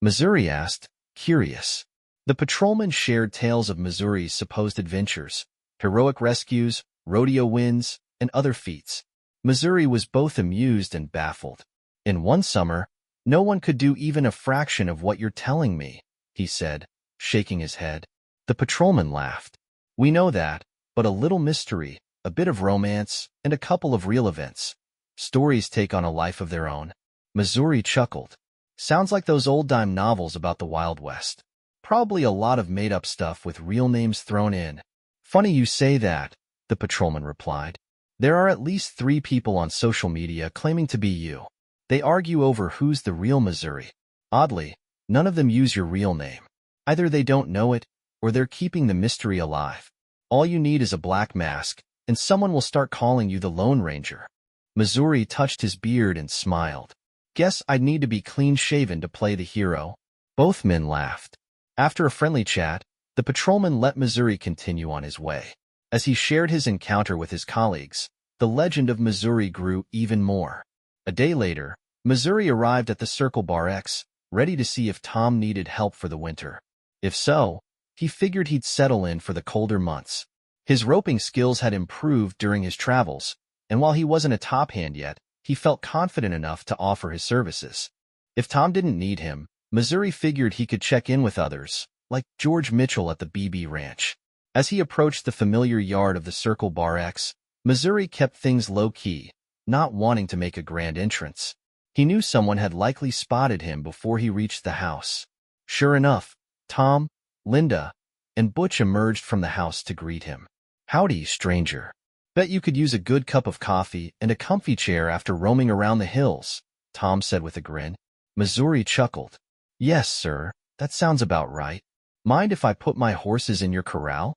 Missouri asked, curious. The patrolman shared tales of Missouri's supposed adventures, heroic rescues, rodeo wins, and other feats. Missouri was both amused and baffled. "In one summer, no one could do even a fraction of what you're telling me," he said, shaking his head. The patrolman laughed. "We know that, but a little mystery, a bit of romance, and a couple of real events. Stories take on a life of their own." Missouri chuckled. "Sounds like those old-time novels about the Wild West. Probably a lot of made-up stuff with real names thrown in." "Funny you say that," the patrolman replied. "There are at least 3 people on social media claiming to be you. They argue over who's the real Missouri. Oddly, none of them use your real name. Either they don't know it, or they're keeping the mystery alive. All you need is a black mask, and someone will start calling you the Lone Ranger. Missouri touched his beard and smiled. Guess I'd need to be clean-shaven to play the hero. Both men laughed. After a friendly chat, the patrolman let Missouri continue on his way. As he shared his encounter with his colleagues, the legend of Missouri grew even more. A day later, Missouri arrived at the Circle Bar X, ready to see if Tom needed help for the winter. If so, he figured he'd settle in for the colder months. His roping skills had improved during his travels, and while he wasn't a top hand yet, he felt confident enough to offer his services. If Tom didn't need him, Missouri figured he could check in with others, like George Mitchell at the BB Ranch. As he approached the familiar yard of the Circle Bar X, Missouri kept things low-key, not wanting to make a grand entrance. He knew someone had likely spotted him before he reached the house. Sure enough, Tom, Linda, and Butch emerged from the house to greet him. "Howdy, stranger. Bet you could use a good cup of coffee and a comfy chair after roaming around the hills," Tom said with a grin. Missouri chuckled. "Yes, sir, that sounds about right. Mind if I put my horses in your corral?"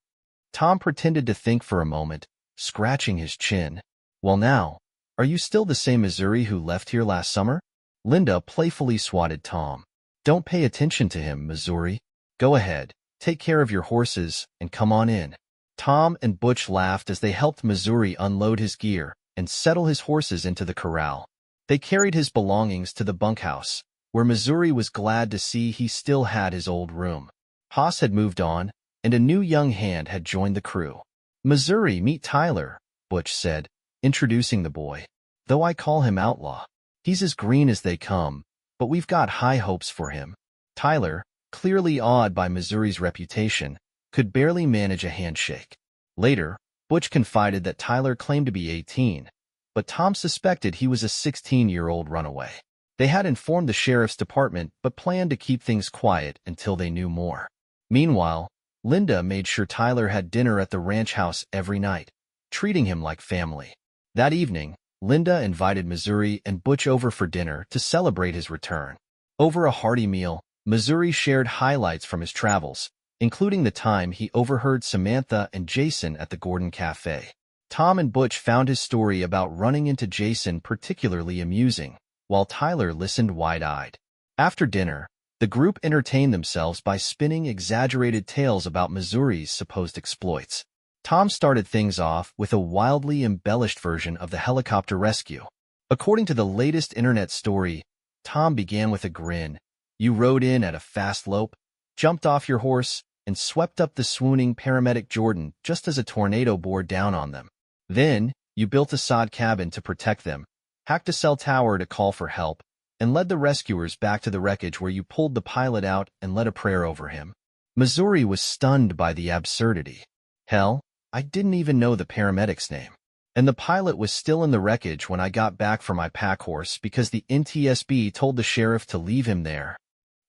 Tom pretended to think for a moment, scratching his chin. "Well now, are you still the same Missouri who left here last summer?" Linda playfully swatted Tom. "Don't pay attention to him, Missouri. Go ahead, take care of your horses, and come on in." Tom and Butch laughed as they helped Missouri unload his gear and settle his horses into the corral. They carried his belongings to the bunkhouse, where Missouri was glad to see he still had his old room. Haas had moved on, and a new young hand had joined the crew. "Missouri, meet Tyler," Butch said, introducing the boy. "Though I call him Outlaw. He's as green as they come, but we've got high hopes for him." Tyler, clearly awed by Missouri's reputation, could barely manage a handshake. Later, Butch confided that Tyler claimed to be 18, but Tom suspected he was a 16-year-old runaway. They had informed the sheriff's department but planned to keep things quiet until they knew more. Meanwhile, Linda made sure Tyler had dinner at the ranch house every night, treating him like family. That evening, Linda invited Missouri and Butch over for dinner to celebrate his return. Over a hearty meal, Missouri shared highlights from his travels, including the time he overheard Samantha and Jason at the Gordon Cafe. Tom and Butch found his story about running into Jason particularly amusing, while Tyler listened wide-eyed. After dinner, the group entertained themselves by spinning exaggerated tales about Missouri's supposed exploits. Tom started things off with a wildly embellished version of the helicopter rescue. According to the latest internet story, Tom began with a grin. "You rode in at a fast lope, jumped off your horse, and swept up the swooning paramedic Jordan just as a tornado bore down on them. Then, you built a sod cabin to protect them, hacked a cell tower to call for help, and led the rescuers back to the wreckage where you pulled the pilot out and led a prayer over him." Missouri was stunned by the absurdity. "Hell, I didn't even know the paramedic's name. And the pilot was still in the wreckage when I got back for my pack horse because the NTSB told the sheriff to leave him there."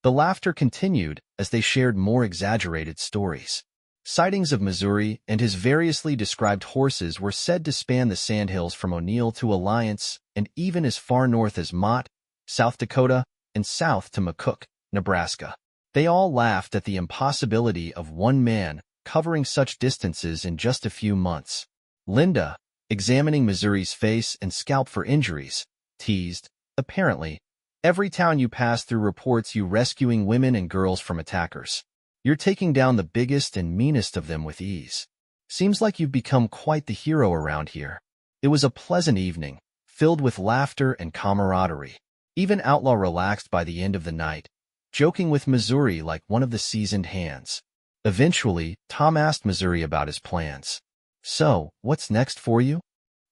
The laughter continued as they shared more exaggerated stories. Sightings of Missouri and his variously described horses were said to span the Sandhills from O'Neill to Alliance and even as far north as Mott, South Dakota, and south to McCook, Nebraska. They all laughed at the impossibility of one man covering such distances in just a few months. Linda, examining Missouri's face and scalp for injuries, teased, "Apparently, every town you pass through reports you rescuing women and girls from attackers. You're taking down the biggest and meanest of them with ease. Seems like you've become quite the hero around here." It was a pleasant evening, filled with laughter and camaraderie. Even Outlaw relaxed by the end of the night, joking with Missouri like one of the seasoned hands. Eventually, Tom asked Missouri about his plans. "So, what's next for you?"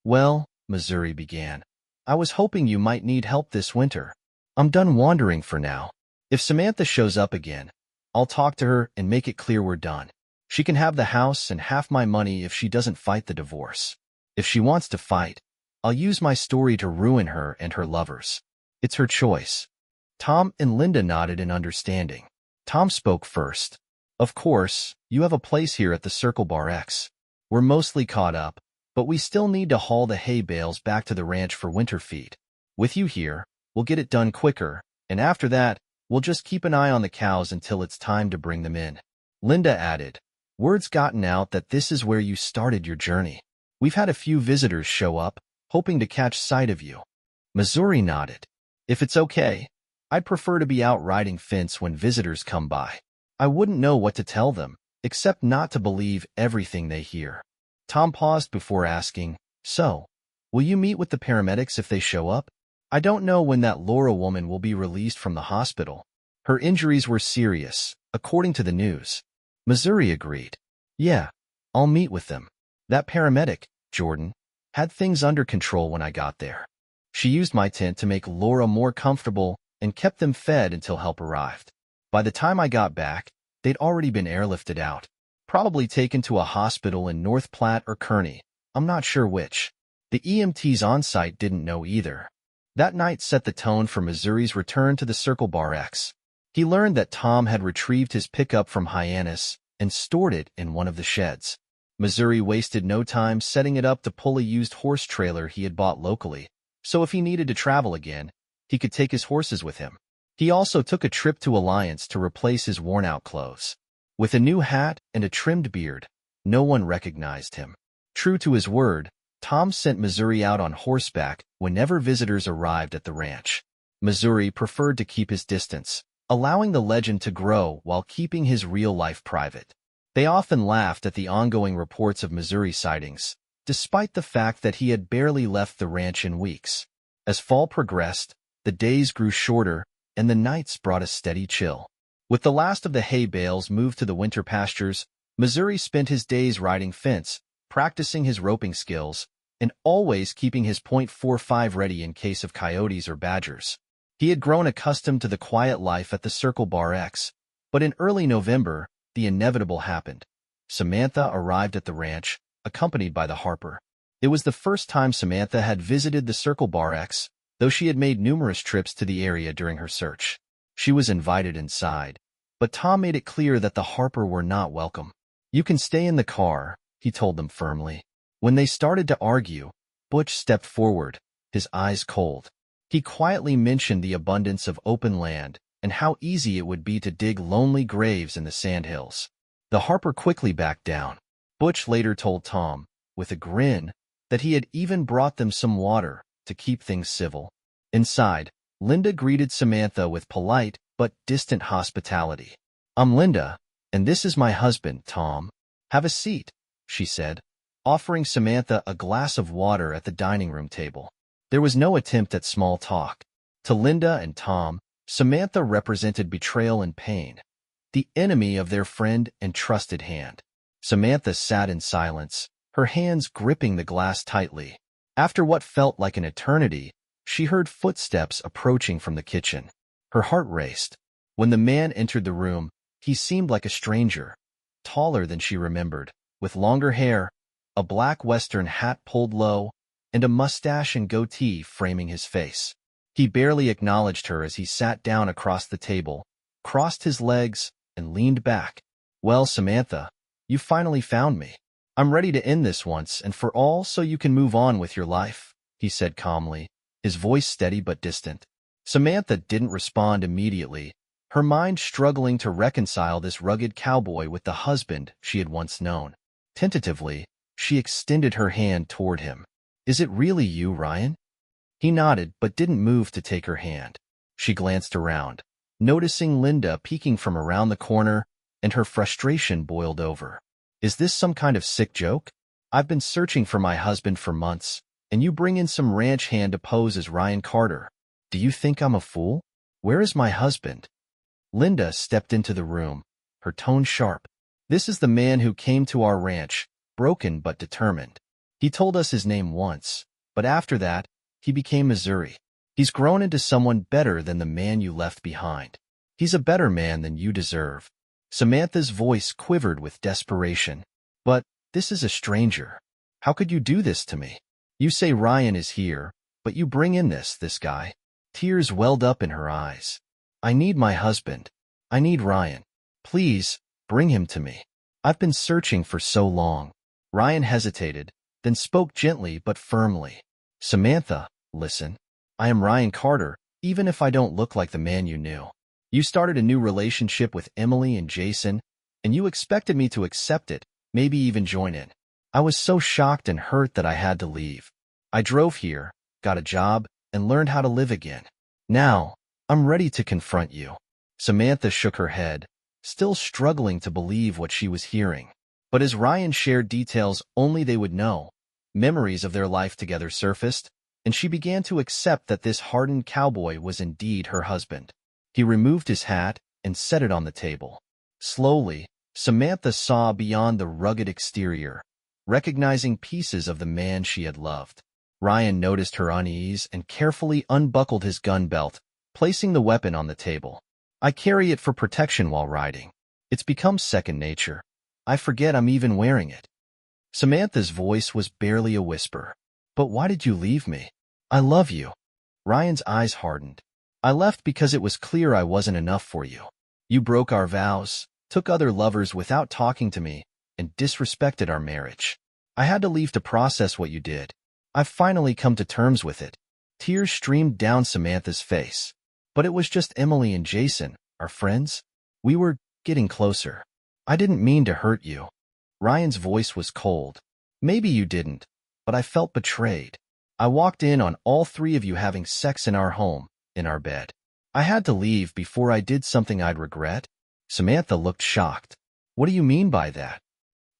"Well," Missouri began, "I was hoping you might need help this winter. I'm done wandering for now. If Samantha shows up again, I'll talk to her and make it clear we're done. She can have the house and half my money if she doesn't fight the divorce. If she wants to fight, I'll use my story to ruin her and her lovers. It's her choice." Tom and Linda nodded in understanding. Tom spoke first. "Of course, you have a place here at the Circle Bar X. We're mostly caught up, but we still need to haul the hay bales back to the ranch for winter feed. With you here, We'll get it done quicker, and after that, we'll just keep an eye on the cows until it's time to bring them in." Linda added, "Word's gotten out that this is where you started your journey. We've had a few visitors show up, hoping to catch sight of you." Missouri nodded. "If it's okay, I'd prefer to be out riding fence when visitors come by. I wouldn't know what to tell them, except not to believe everything they hear." Tom paused before asking, "So, will you meet with the paramedics if they show up? I don't know when that Laura woman will be released from the hospital. Her injuries were serious, according to the news." Missouri agreed. "Yeah, I'll meet with them. That paramedic, Jordan, had things under control when I got there. She used my tent to make Laura more comfortable and kept them fed until help arrived. By the time I got back, they'd already been airlifted out, probably taken to a hospital in North Platte or Kearney. I'm not sure which. The EMTs on site didn't know either." That night set the tone for Missouri's return to the Circle Bar X. He learned that Tom had retrieved his pickup from Hyannis and stored it in one of the sheds. Missouri wasted no time setting it up to pull a used horse trailer he had bought locally, so if he needed to travel again, he could take his horses with him. He also took a trip to Alliance to replace his worn-out clothes. With a new hat and a trimmed beard, no one recognized him. True to his word, Tom sent Missouri out on horseback whenever visitors arrived at the ranch. Missouri preferred to keep his distance, allowing the legend to grow while keeping his real life private. They often laughed at the ongoing reports of Missouri sightings, despite the fact that he had barely left the ranch in weeks. As fall progressed, the days grew shorter, and the nights brought a steady chill. With the last of the hay bales moved to the winter pastures, Missouri spent his days riding fence, practicing his roping skills, and always keeping his .45 ready in case of coyotes or badgers. He had grown accustomed to the quiet life at the Circle Bar X, but in early November, the inevitable happened. Samantha arrived at the ranch, accompanied by the Harper. It was the first time Samantha had visited the Circle Bar X, though she had made numerous trips to the area during her search. She was invited inside, but Tom made it clear that the Harper were not welcome. "You can stay in the car," he told them firmly. When they started to argue, Butch stepped forward, his eyes cold. He quietly mentioned the abundance of open land and how easy it would be to dig lonely graves in the Sandhills. The Harper quickly backed down. Butch later told Tom, with a grin, that he had even brought them some water to keep things civil. Inside, Linda greeted Samantha with polite but distant hospitality. "I'm Linda, and this is my husband, Tom. Have a seat," she said, offering Samantha a glass of water at the dining room table. There was no attempt at small talk. To Linda and Tom, Samantha represented betrayal and pain, the enemy of their friend and trusted hand. Samantha sat in silence, her hands gripping the glass tightly. After what felt like an eternity, she heard footsteps approaching from the kitchen. Her heart raced. When the man entered the room, he seemed like a stranger, taller than she remembered, with longer hair, a black Western hat pulled low, and a mustache and goatee framing his face. He barely acknowledged her as he sat down across the table, crossed his legs, and leaned back. "Well, Samantha, you finally found me. I'm ready to end this once and for all so you can move on with your life," he said calmly, his voice steady but distant. Samantha didn't respond immediately, her mind struggling to reconcile this rugged cowboy with the husband she had once known. Tentatively, she extended her hand toward him. "Is it really you, Ryan?" He nodded but didn't move to take her hand. She glanced around, noticing Linda peeking from around the corner, and her frustration boiled over. "Is this some kind of sick joke? I've been searching for my husband for months, and you bring in some ranch hand to pose as Ryan Carter. Do you think I'm a fool? Where is my husband?" Linda stepped into the room, her tone sharp. "This is the man who came to our ranch, broken but determined. He told us his name once, but after that, he became Missouri. He's grown into someone better than the man you left behind. He's a better man than you deserve." Samantha's voice quivered with desperation. "But this is a stranger. How could you do this to me? You say Ryan is here, but you bring in this guy." Tears welled up in her eyes. "I need my husband. I need Ryan. Please, bring him to me. I've been searching for so long." Ryan hesitated, then spoke gently but firmly. "Samantha, listen. I am Ryan Carter, even if I don't look like the man you knew. You started a new relationship with Emily and Jason, and you expected me to accept it, maybe even join in. I was so shocked and hurt that I had to leave. I drove here, got a job, and learned how to live again. Now, I'm ready to confront you. Samantha shook her head, still struggling to believe what she was hearing. But as Ryan shared details only they would know, memories of their life together surfaced, and she began to accept that this hardened cowboy was indeed her husband. He removed his hat and set it on the table. Slowly, Samantha saw beyond the rugged exterior, recognizing pieces of the man she had loved. Ryan noticed her unease and carefully unbuckled his gun belt, placing the weapon on the table. I carry it for protection while riding. It's become second nature. I forget I'm even wearing it. Samantha's voice was barely a whisper. But why did you leave me? I love you. Ryan's eyes hardened. I left because it was clear I wasn't enough for you. You broke our vows, took other lovers without talking to me, and disrespected our marriage. I had to leave to process what you did. I've finally come to terms with it. Tears streamed down Samantha's face. But it was just Emily and Jason, our friends. We were getting closer. I didn't mean to hurt you. Ryan's voice was cold. Maybe you didn't, but I felt betrayed. I walked in on all three of you having sex in our home, in our bed. I had to leave before I did something I'd regret. Samantha looked shocked. What do you mean by that?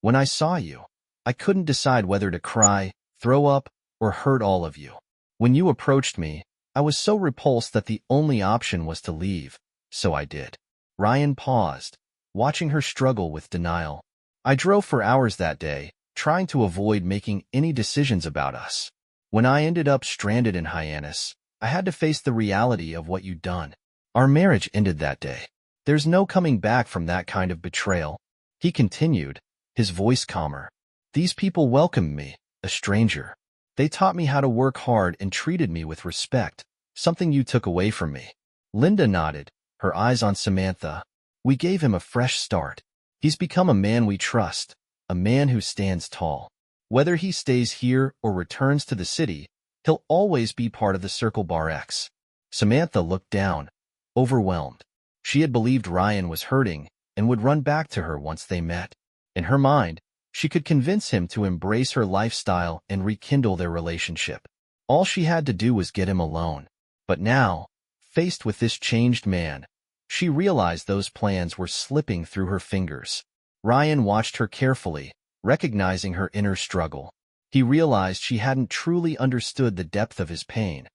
When I saw you, I couldn't decide whether to cry, throw up, or hurt all of you. When you approached me, I was so repulsed that the only option was to leave, so I did. Ryan paused, watching her struggle with denial. I drove for hours that day, trying to avoid making any decisions about us. When I ended up stranded in Hyannis, I had to face the reality of what you'd done. Our marriage ended that day. There's no coming back from that kind of betrayal. He continued, his voice calmer. These people welcomed me, a stranger. They taught me how to work hard and treated me with respect, something you took away from me. Linda nodded, her eyes on Samantha. We gave him a fresh start. He's become a man we trust, a man who stands tall. Whether he stays here or returns to the city, he'll always be part of the Circle Bar X. Samantha looked down, overwhelmed. She had believed Ryan was hurting and would run back to her once they met. In her mind, she could convince him to embrace her lifestyle and rekindle their relationship. All she had to do was get him alone. But now, faced with this changed man, she realized those plans were slipping through her fingers. Ryan watched her carefully, recognizing her inner struggle. He realized she hadn't truly understood the depth of his pain,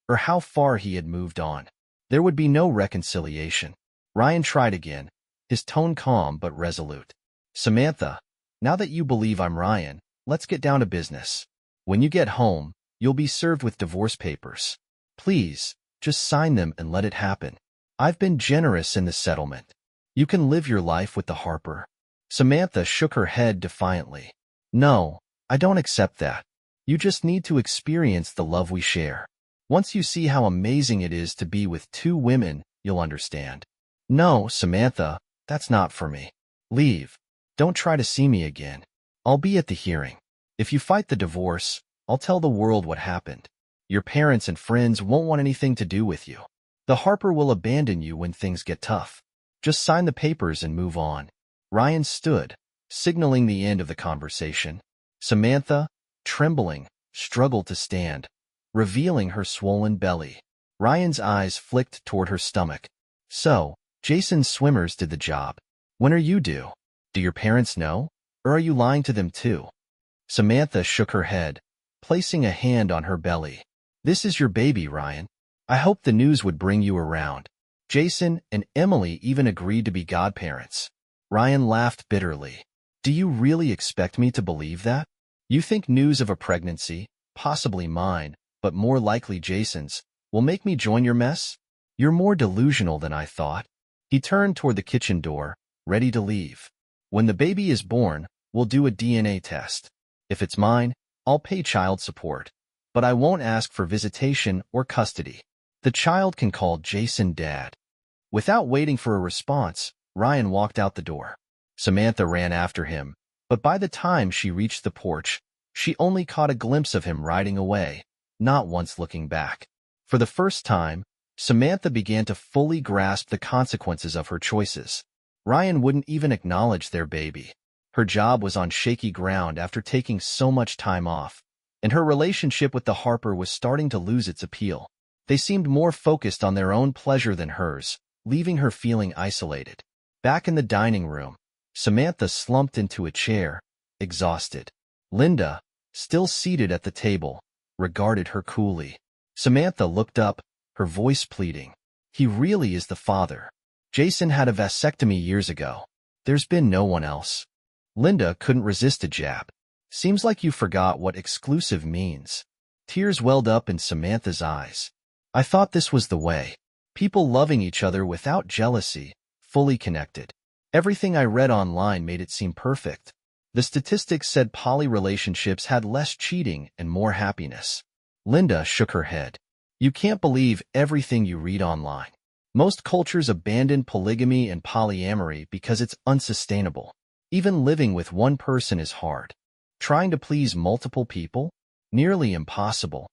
or how far he had moved on. There would be no reconciliation. Ryan tried again, his tone calm but resolute. Samantha, now that you believe I'm Ryan, let's get down to business. When you get home, you'll be served with divorce papers. Please, just sign them and let it happen. I've been generous in the settlement. You can live your life with the Harper. Samantha shook her head defiantly. No, I don't accept that. You just need to experience the love we share. Once you see how amazing it is to be with two women, you'll understand. No, Samantha, that's not for me. Leave. Don't try to see me again. I'll be at the hearing. If you fight the divorce, I'll tell the world what happened. Your parents and friends won't want anything to do with you. The Harper will abandon you when things get tough. Just sign the papers and move on. Ryan stood, signaling the end of the conversation. Samantha, trembling, struggled to stand, revealing her swollen belly. Ryan's eyes flicked toward her stomach. So, Jason's swimmers did the job. When are you due? Do your parents know? Or are you lying to them too? Samantha shook her head, placing a hand on her belly. This is your baby, Ryan. I hoped the news would bring you around. Jason and Emily even agreed to be godparents. Ryan laughed bitterly. Do you really expect me to believe that? You think news of a pregnancy, possibly mine, but more likely Jason's, will make me join your mess? You're more delusional than I thought. He turned toward the kitchen door, ready to leave. When the baby is born, we'll do a DNA test. If it's mine, I'll pay child support. But I won't ask for visitation or custody. The child can call Jason Dad. Without waiting for a response, Ryan walked out the door. Samantha ran after him, but by the time she reached the porch, she only caught a glimpse of him riding away, not once looking back. For the first time, Samantha began to fully grasp the consequences of her choices. Ryan wouldn't even acknowledge their baby. Her job was on shaky ground after taking so much time off, and her relationship with the Harper was starting to lose its appeal. They seemed more focused on their own pleasure than hers, leaving her feeling isolated. Back in the dining room, Samantha slumped into a chair, exhausted. Linda, still seated at the table, regarded her coolly. Samantha looked up, her voice pleading. He really is the father. Jason had a vasectomy years ago. There's been no one else. Linda couldn't resist a jab. Seems like you forgot what exclusive means. Tears welled up in Samantha's eyes. I thought this was the way. People loving each other without jealousy, fully connected. Everything I read online made it seem perfect. The statistics said poly relationships had less cheating and more happiness. Linda shook her head. You can't believe everything you read online. Most cultures abandon polygamy and polyamory because it's unsustainable. Even living with one person is hard. Trying to please multiple people? Nearly impossible.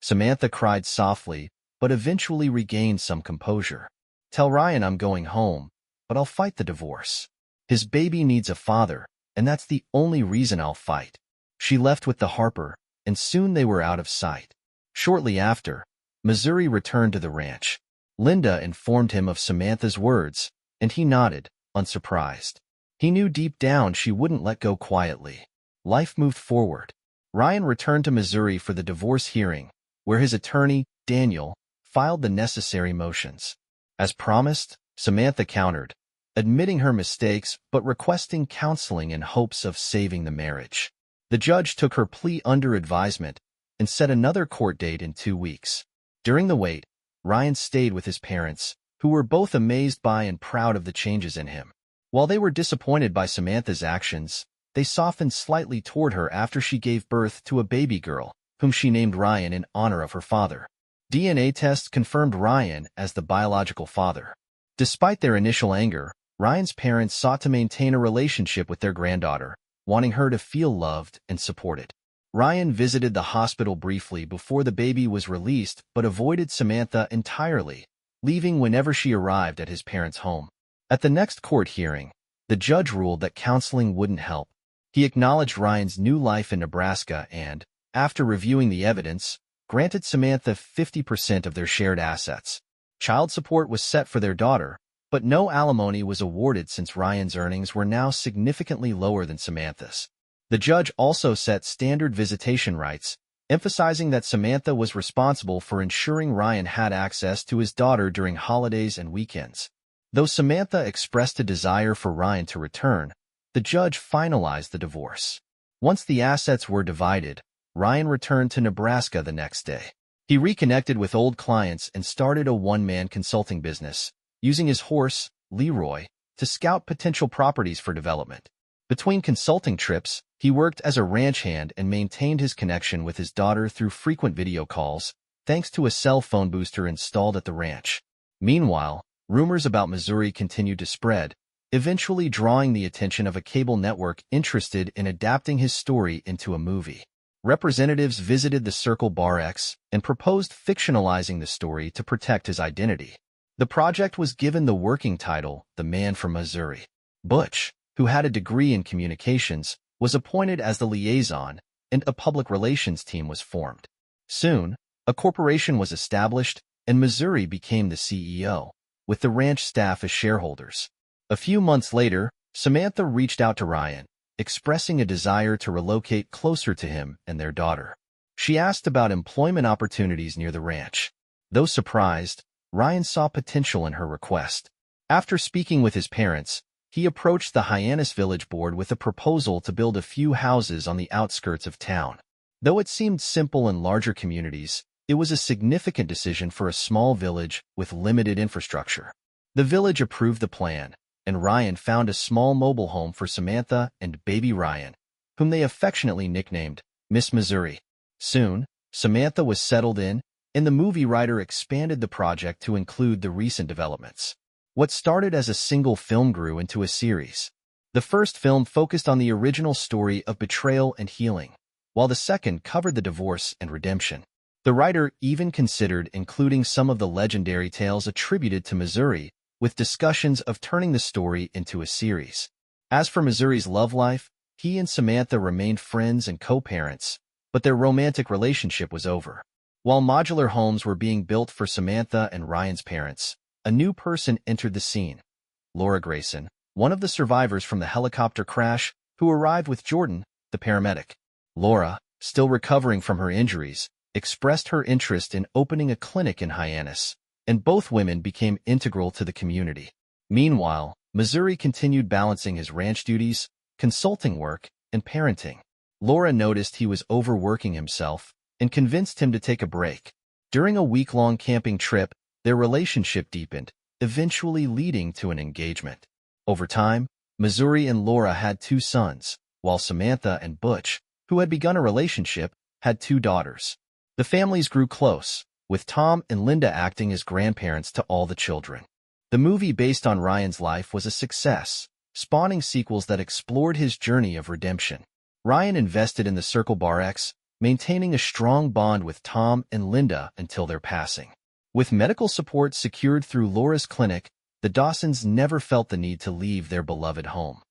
Samantha cried softly, but eventually regained some composure. Tell Ryan I'm going home, but I'll fight the divorce. His baby needs a father, and that's the only reason I'll fight. She left with the Harper, and soon they were out of sight. Shortly after, Missouri returned to the ranch. Linda informed him of Samantha's words, and he nodded, unsurprised. He knew deep down she wouldn't let go quietly. Life moved forward. Ryan returned to Missouri for the divorce hearing, where his attorney, Daniel, filed the necessary motions. As promised, Samantha countered, admitting her mistakes but requesting counseling in hopes of saving the marriage. The judge took her plea under advisement and set another court date in 2 weeks. During the wait, Ryan stayed with his parents, who were both amazed by and proud of the changes in him. While they were disappointed by Samantha's actions, they softened slightly toward her after she gave birth to a baby girl, whom she named Ryan in honor of her father. DNA tests confirmed Ryan as the biological father. Despite their initial anger, Ryan's parents sought to maintain a relationship with their granddaughter, wanting her to feel loved and supported. Ryan visited the hospital briefly before the baby was released but avoided Samantha entirely, leaving whenever she arrived at his parents' home. At the next court hearing, the judge ruled that counseling wouldn't help. He acknowledged Ryan's new life in Nebraska and, after reviewing the evidence, granted Samantha 50% of their shared assets. Child support was set for their daughter, but no alimony was awarded since Ryan's earnings were now significantly lower than Samantha's. The judge also set standard visitation rights, emphasizing that Samantha was responsible for ensuring Ryan had access to his daughter during holidays and weekends. Though Samantha expressed a desire for Ryan to return, the judge finalized the divorce. Once the assets were divided, Ryan returned to Nebraska the next day. He reconnected with old clients and started a one-man consulting business, using his horse, Leroy, to scout potential properties for development. Between consulting trips, he worked as a ranch hand and maintained his connection with his daughter through frequent video calls, thanks to a cell phone booster installed at the ranch. Meanwhile, rumors about Missouri continued to spread, eventually drawing the attention of a cable network interested in adapting his story into a movie. Representatives visited the Circle Bar X and proposed fictionalizing the story to protect his identity. The project was given the working title, The Man from Missouri. Butch, who had a degree in communications, was appointed as the liaison, and a public relations team was formed. Soon, a corporation was established, and Missouri became the CEO, with the ranch staff as shareholders. A few months later, Samantha reached out to Ryan, expressing a desire to relocate closer to him and their daughter. She asked about employment opportunities near the ranch. Though surprised, Ryan saw potential in her request. After speaking with his parents, he approached the Hyannis Village Board with a proposal to build a few houses on the outskirts of town. Though it seemed simple in larger communities, it was a significant decision for a small village with limited infrastructure. The village approved the plan, and Ryan found a small mobile home for Samantha and baby Ryan, whom they affectionately nicknamed Miss Missouri. Soon, Samantha was settled in, and the movie writer expanded the project to include the recent developments. What started as a single film grew into a series. The first film focused on the original story of betrayal and healing, while the second covered the divorce and redemption. The The writer even considered including some of the legendary tales attributed to Missouri, with discussions of turning the story into a series. As for Missouri's love life, he and Samantha remained friends and co-parents, but their romantic relationship was over. While modular homes were being built for Samantha and Ryan's parents, a new person entered the scene. Laura Grayson, one of the survivors from the helicopter crash, who arrived with Jordan, the paramedic. Laura, still recovering from her injuries, expressed her interest in opening a clinic in Hyannis, and both women became integral to the community. Meanwhile, Missouri continued balancing his ranch duties, consulting work, and parenting. Laura noticed he was overworking himself and convinced him to take a break. During a week-long camping trip, their relationship deepened, eventually leading to an engagement. Over time, Missouri and Laura had 2 sons, while Samantha and Butch, who had begun a relationship, had 2 daughters. The families grew close, with Tom and Linda acting as grandparents to all the children. The movie based on Ryan's life was a success, spawning sequels that explored his journey of redemption. Ryan invested in the Circle Bar X, maintaining a strong bond with Tom and Linda until their passing. With medical support secured through Laura's clinic, the Dawsons never felt the need to leave their beloved home.